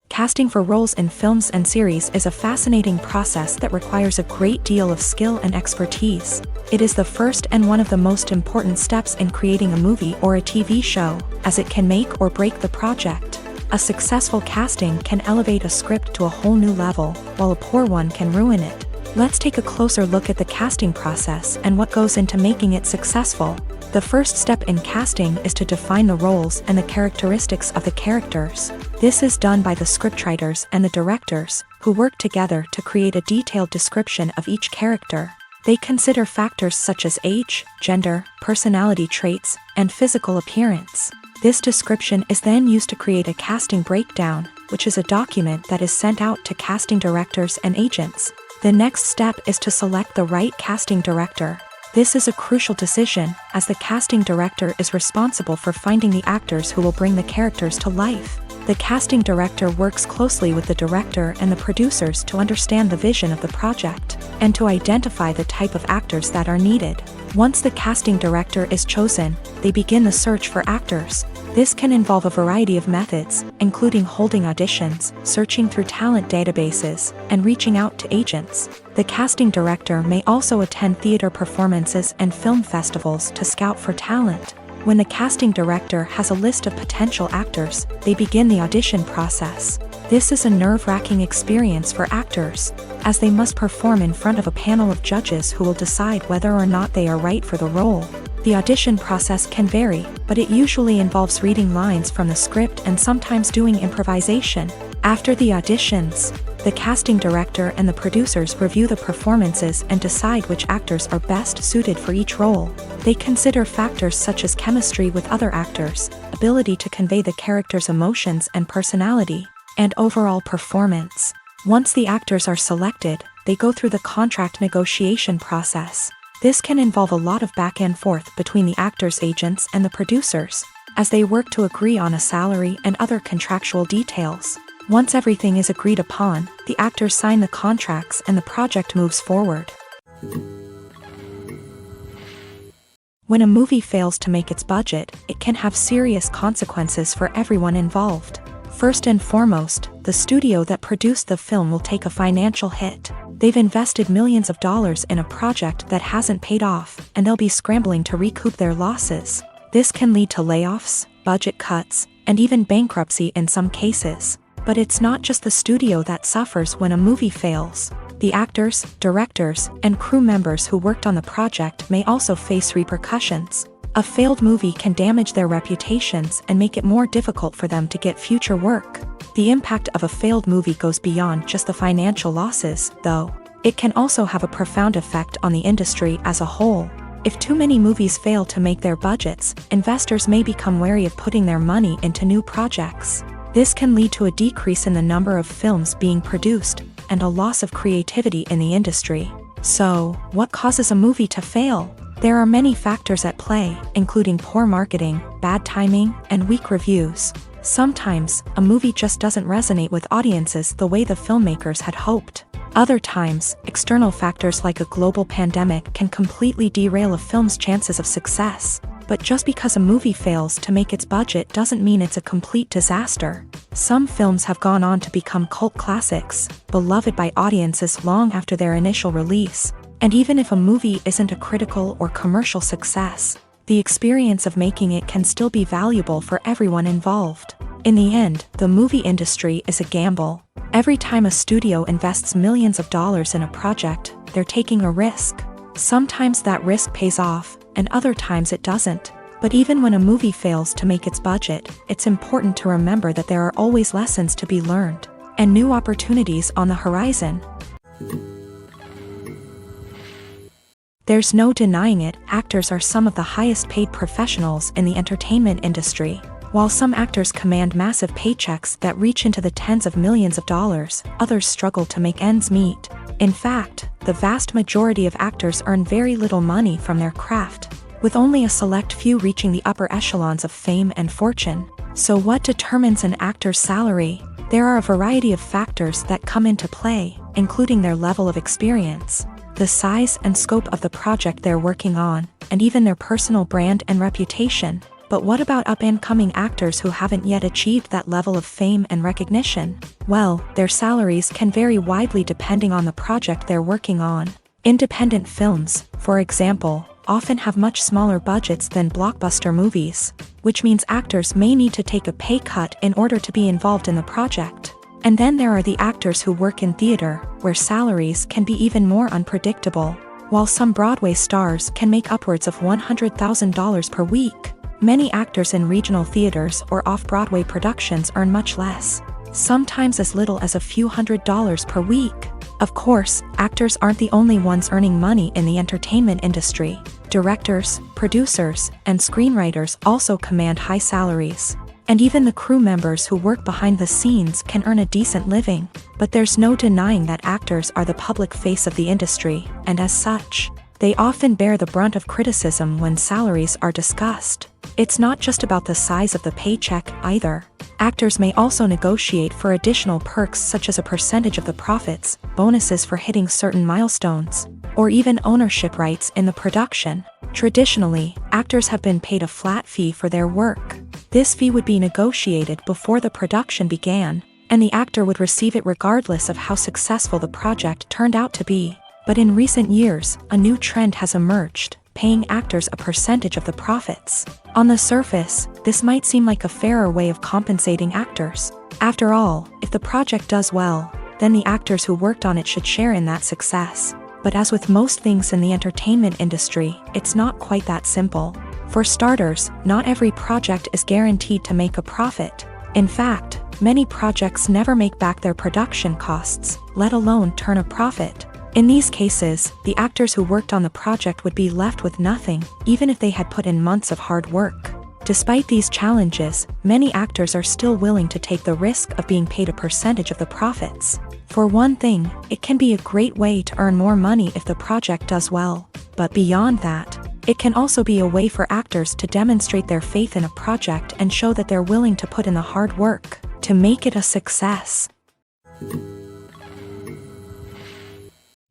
Casting for roles in films and series is a fascinating process that requires a great deal of skill and expertise. It is the first and one of the most important steps in creating a movie or a TV show, as it can make or break the project. A successful casting can elevate a script to a whole new level, while a poor one can ruin it. Let's take a closer look at the casting process and what goes into making it successful. The first step in casting is to define the roles and the characteristics of the characters. This is done by the scriptwriters and the directors, who work together to create a detailed description of each character. They consider factors such as age, gender, personality traits, and physical appearance. This description is then used to create a casting breakdown, which is a document that is sent out to casting directors and agents. The next step is to select the right casting director. This is a crucial decision, as the casting director is responsible for finding the actors who will bring the characters to life. The casting director works closely with the director and the producers to understand the vision of the project, and to identify the type of actors that are needed. Once the casting director is chosen, they begin the search for actors. This can involve a variety of methods, including holding auditions, searching through talent databases, and reaching out to agents. The casting director may also attend theater performances and film festivals to scout for talent. When the casting director has a list of potential actors, they begin the audition process. This is a nerve-wracking experience for actors, as they must perform in front of a panel of judges who will decide whether or not they are right for the role. The audition process can vary, but it usually involves reading lines from the script and sometimes doing improvisation. After the auditions, the casting director and the producers review the performances and decide which actors are best suited for each role. They consider factors such as chemistry with other actors, ability to convey the character's emotions and personality, and overall performance. Once the actors are selected, they go through the contract negotiation process. This can involve a lot of back and forth between the actors' agents and the producers, as they work to agree on a salary and other contractual details. Once everything is agreed upon, the actors sign the contracts and the project moves forward. When a movie fails to make its budget, it can have serious consequences for everyone involved. First and foremost, the studio that produced the film will take a financial hit. They've invested millions of dollars in a project that hasn't paid off, and they'll be scrambling to recoup their losses. This can lead to layoffs, budget cuts, and even bankruptcy in some cases. But it's not just the studio that suffers when a movie fails. The actors, directors, and crew members who worked on the project may also face repercussions. A failed movie can damage their reputations and make it more difficult for them to get future work. The impact of a failed movie goes beyond just the financial losses, though. It can also have a profound effect on the industry as a whole. If too many movies fail to make their budgets, investors may become wary of putting their money into new projects. This can lead to a decrease in the number of films being produced, and a loss of creativity in the industry. So, what causes a movie to fail? There are many factors at play, including poor marketing, bad timing, and weak reviews. Sometimes, a movie just doesn't resonate with audiences the way the filmmakers had hoped. Other times, external factors like a global pandemic can completely derail a film's chances of success. But just because a movie fails to make its budget doesn't mean it's a complete disaster. Some films have gone on to become cult classics, beloved by audiences long after their initial release. And even if a movie isn't a critical or commercial success, the experience of making it can still be valuable for everyone involved. In the end, the movie industry is a gamble. Every time a studio invests millions of dollars in a project, they're taking a risk. Sometimes that risk pays off, and other times it doesn't. But even when a movie fails to make its budget, it's important to remember that there are always lessons to be learned, and new opportunities on the horizon. There's no denying it, actors are some of the highest paid professionals in the entertainment industry. While some actors command massive paychecks that reach into the tens of millions of dollars, others struggle to make ends meet. In fact, the vast majority of actors earn very little money from their craft, with only a select few reaching the upper echelons of fame and fortune. So what determines an actor's salary? There are a variety of factors that come into play, including their level of experience, the size and scope of the project they're working on, and even their personal brand and reputation. But what about up-and-coming actors who haven't yet achieved that level of fame and recognition? Well, their salaries can vary widely depending on the project they're working on. Independent films, for example, often have much smaller budgets than blockbuster movies, which means actors may need to take a pay cut in order to be involved in the project. And then there are the actors who work in theater, where salaries can be even more unpredictable. While some Broadway stars can make upwards of $100,000 per week, many actors in regional theaters or off-Broadway productions earn much less, sometimes as little as a few $100s per week. Of course, actors aren't the only ones earning money in the entertainment industry. Directors, producers, and screenwriters also command high salaries. And even the crew members who work behind the scenes can earn a decent living. But there's no denying that actors are the public face of the industry, and as such, they often bear the brunt of criticism when salaries are discussed. It's not just about the size of the paycheck either. Actors may also negotiate for additional perks such as a percentage of the profits, bonuses for hitting certain milestones, or even ownership rights in the production. Traditionally, actors have been paid a flat fee for their work. This fee would be negotiated before the production began, and the actor would receive it regardless of how successful the project turned out to be. But in recent years, a new trend has emerged, paying actors a percentage of the profits. On the surface, this might seem like a fairer way of compensating actors. After all, if the project does well, then the actors who worked on it should share in that success. But as with most things in the entertainment industry, it's not quite that simple. For starters, not every project is guaranteed to make a profit. In fact, many projects never make back their production costs, let alone turn a profit. In these cases, the actors who worked on the project would be left with nothing, even if they had put in months of hard work. Despite these challenges, many actors are still willing to take the risk of being paid a percentage of the profits. For one thing, it can be a great way to earn more money if the project does well. But beyond that, it can also be a way for actors to demonstrate their faith in a project and show that they're willing to put in the hard work to make it a success.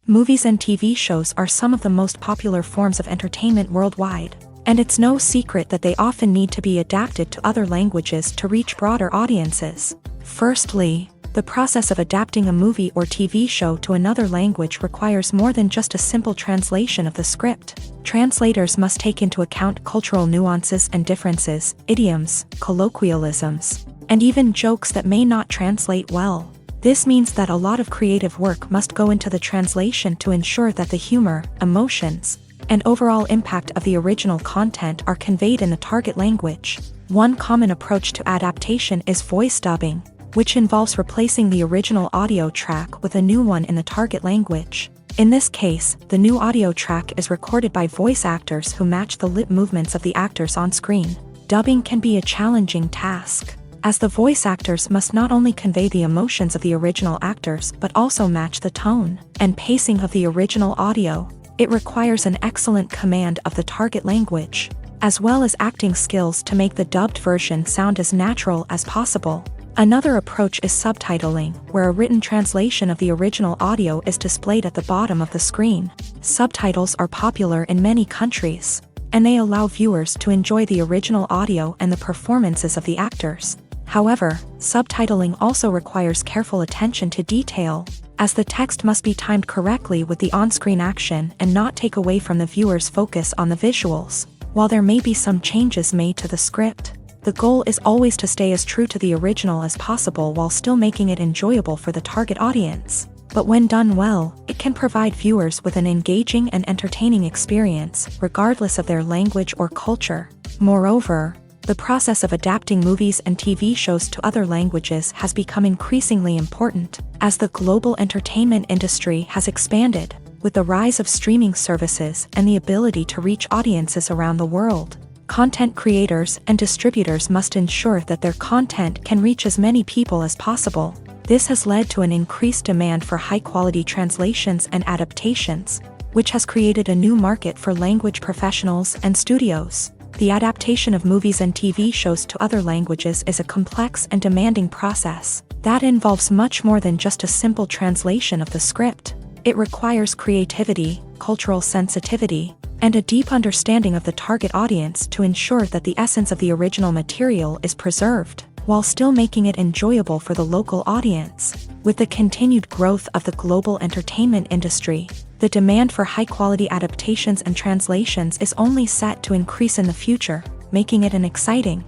Movies and TV shows are some of the most popular forms of entertainment worldwide. And it's no secret that they often need to be adapted to other languages to reach broader audiences. Firstly, the process of adapting a movie or TV show to another language requires more than just a simple translation of the script. Translators must take into account cultural nuances and differences, idioms, colloquialisms, and even jokes that may not translate well. This means that a lot of creative work must go into the translation to ensure that the humor, emotions, and overall impact of the original content are conveyed in the target language. One common approach to adaptation is voice dubbing, which involves replacing the original audio track with a new one in the target language. In this case, the new audio track is recorded by voice actors who match the lip movements of the actors on screen. Dubbing can be a challenging task, as the voice actors must not only convey the emotions of the original actors but also match the tone and pacing of the original audio. It requires an excellent command of the target language, as well as acting skills to make the dubbed version sound as natural as possible. Another approach is subtitling, where a written translation of the original audio is displayed at the bottom of the screen. Subtitles are popular in many countries, and they allow viewers to enjoy the original audio and the performances of the actors. However, subtitling also requires careful attention to detail, as the text must be timed correctly with the on-screen action and not take away from the viewer's focus on the visuals. While there may be some changes made to the script, the goal is always to stay as true to the original as possible while still making it enjoyable for the target audience. But when done well, it can provide viewers with an engaging and entertaining experience, regardless of their language or culture. Moreover, the process of adapting movies and TV shows to other languages has become increasingly important, as the global entertainment industry has expanded, with the rise of streaming services and the ability to reach audiences around the world. Content creators and distributors must ensure that their content can reach as many people as possible. This has led to an increased demand for high-quality translations and adaptations, which has created a new market for language professionals and studios. The adaptation of movies and TV shows to other languages is a complex and demanding process that involves much more than just a simple translation of the script. It requires creativity, cultural sensitivity, and a deep understanding of the target audience to ensure that the essence of the original material is preserved, while still making it enjoyable for the local audience. With the continued growth of the global entertainment industry, the demand for high-quality adaptations and translations is only set to increase in the future, making it an exciting.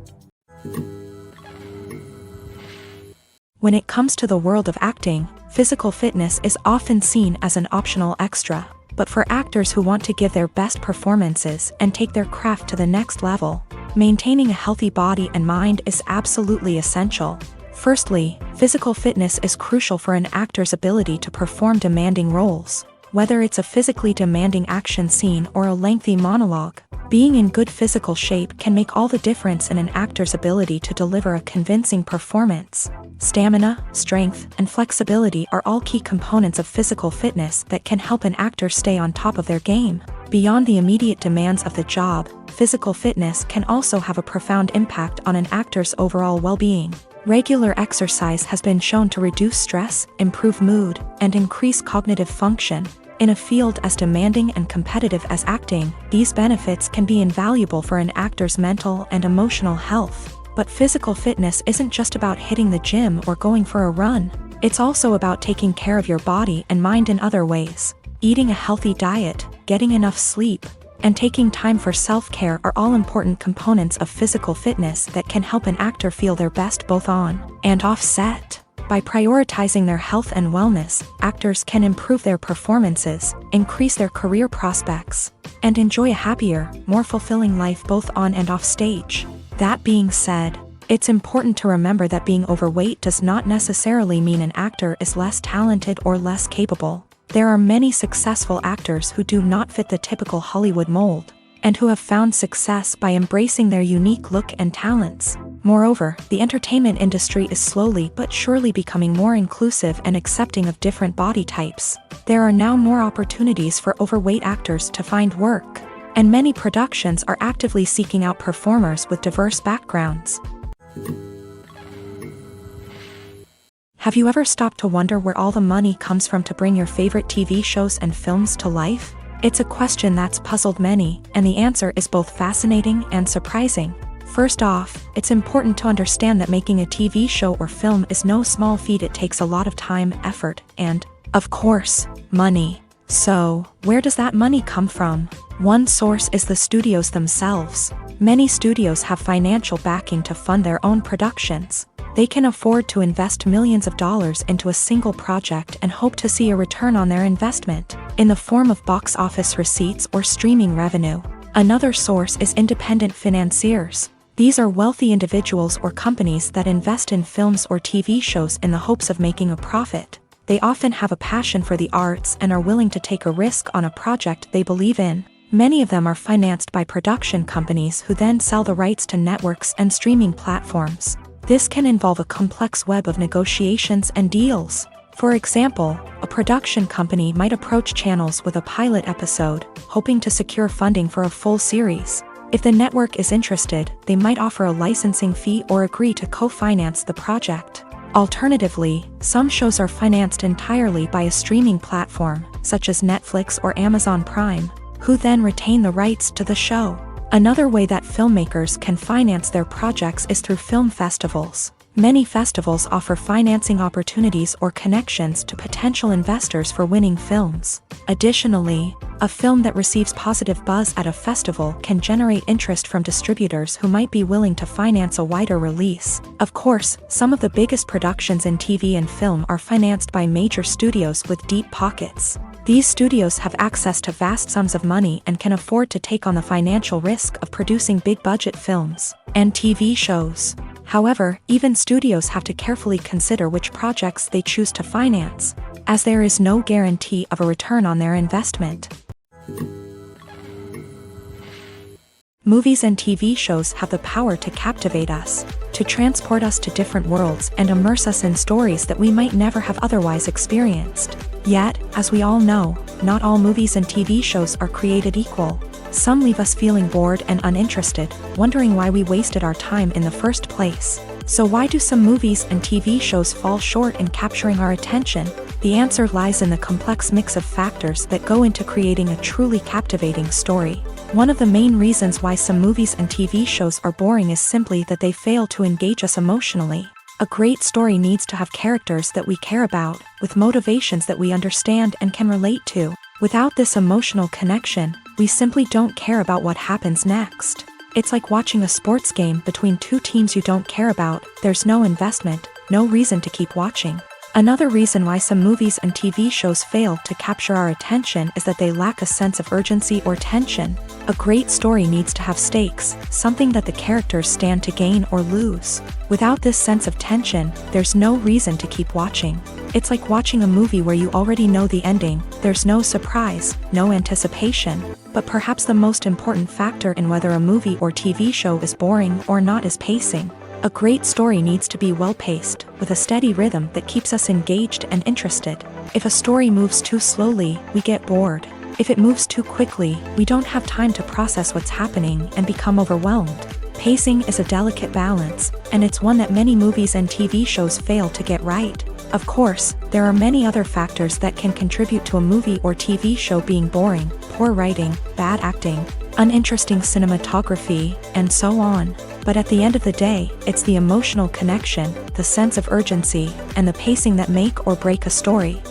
When it comes to the world of acting, physical fitness is often seen as an optional extra. But for actors who want to give their best performances and take their craft to the next level, maintaining a healthy body and mind is absolutely essential. Firstly, physical fitness is crucial for an actor's ability to perform demanding roles. Whether it's a physically demanding action scene or a lengthy monologue, being in good physical shape can make all the difference in an actor's ability to deliver a convincing performance. Stamina, strength, and flexibility are all key components of physical fitness that can help an actor stay on top of their game. Beyond the immediate demands of the job, physical fitness can also have a profound impact on an actor's overall well-being. Regular exercise has been shown to reduce stress, improve mood, and increase cognitive function. In a field as demanding and competitive as acting, these benefits can be invaluable for an actor's mental and emotional health. But physical fitness isn't just about hitting the gym or going for a run. It's also about taking care of your body and mind in other ways. Eating a healthy diet, getting enough sleep, and taking time for self-care are all important components of physical fitness that can help an actor feel their best both on and off set. By prioritizing their health and wellness, actors can improve their performances, increase their career prospects, and enjoy a happier, more fulfilling life both on and off stage. That being said, it's important to remember that being overweight does not necessarily mean an actor is less talented or less capable. There are many successful actors who do not fit the typical Hollywood mold, and who have found success by embracing their unique look and talents. Moreover, the entertainment industry is slowly but surely becoming more inclusive and accepting of different body types. There are now more opportunities for overweight actors to find work, and many productions are actively seeking out performers with diverse backgrounds. Have you ever stopped to wonder where all the money comes from to bring your favorite TV shows and films to life? It's a question that's puzzled many, and the answer is both fascinating and surprising. First off, it's important to understand that making a TV show or film is no small feat. It takes a lot of time, effort, and, of course, money. So, where does that money come from? One source is the studios themselves. Many studios have financial backing to fund their own productions. They can afford to invest millions of dollars into a single project and hope to see a return on their investment, in the form of box office receipts or streaming revenue. Another source is independent financiers. These are wealthy individuals or companies that invest in films or TV shows in the hopes of making a profit. They often have a passion for the arts and are willing to take a risk on a project they believe in. Many of them are financed by production companies who then sell the rights to networks and streaming platforms. This can involve a complex web of negotiations and deals. For example, a production company might approach channels with a pilot episode, hoping to secure funding for a full series. If the network is interested, they might offer a licensing fee or agree to co-finance the project. Alternatively, some shows are financed entirely by a streaming platform, such as Netflix or Amazon Prime, who then retain the rights to the show. Another way that filmmakers can finance their projects is through film festivals. Many festivals offer financing opportunities or connections to potential investors for winning films. Additionally, a film that receives positive buzz at a festival can generate interest from distributors who might be willing to finance a wider release. Of course, some of the biggest productions in TV and film are financed by major studios with deep pockets. These studios have access to vast sums of money and can afford to take on the financial risk of producing big-budget films and TV shows. However, even studios have to carefully consider which projects they choose to finance, as there is no guarantee of a return on their investment. Movies and TV shows have the power to captivate us, to transport us to different worlds and immerse us in stories that we might never have otherwise experienced. Yet, as we all know, not all movies and TV shows are created equal. Some leave us feeling bored and uninterested, wondering why we wasted our time in the first place. So why do some movies and TV shows fall short in capturing our attention? The answer lies in the complex mix of factors that go into creating a truly captivating story. One of the main reasons why some movies and TV shows are boring is simply that they fail to engage us emotionally. A great story needs to have characters that we care about, with motivations that we understand and can relate to. Without this emotional connection, we simply don't care about what happens next. It's like watching a sports game between two teams you don't care about. There's no investment, no reason to keep watching. Another reason why some movies and TV shows fail to capture our attention is that they lack a sense of urgency or tension. A great story needs to have stakes, something that the characters stand to gain or lose. Without this sense of tension, there's no reason to keep watching. It's like watching a movie where you already know the ending. There's no surprise, no anticipation. But perhaps the most important factor in whether a movie or TV show is boring or not is pacing. A great story needs to be well-paced, with a steady rhythm that keeps us engaged and interested. If a story moves too slowly, we get bored. If it moves too quickly, we don't have time to process what's happening and become overwhelmed. Pacing is a delicate balance, and it's one that many movies and TV shows fail to get right. Of course, there are many other factors that can contribute to a movie or TV show being boring: poor writing, bad acting, uninteresting cinematography, and so on. But at the end of the day, it's the emotional connection, the sense of urgency, and the pacing that make or break a story.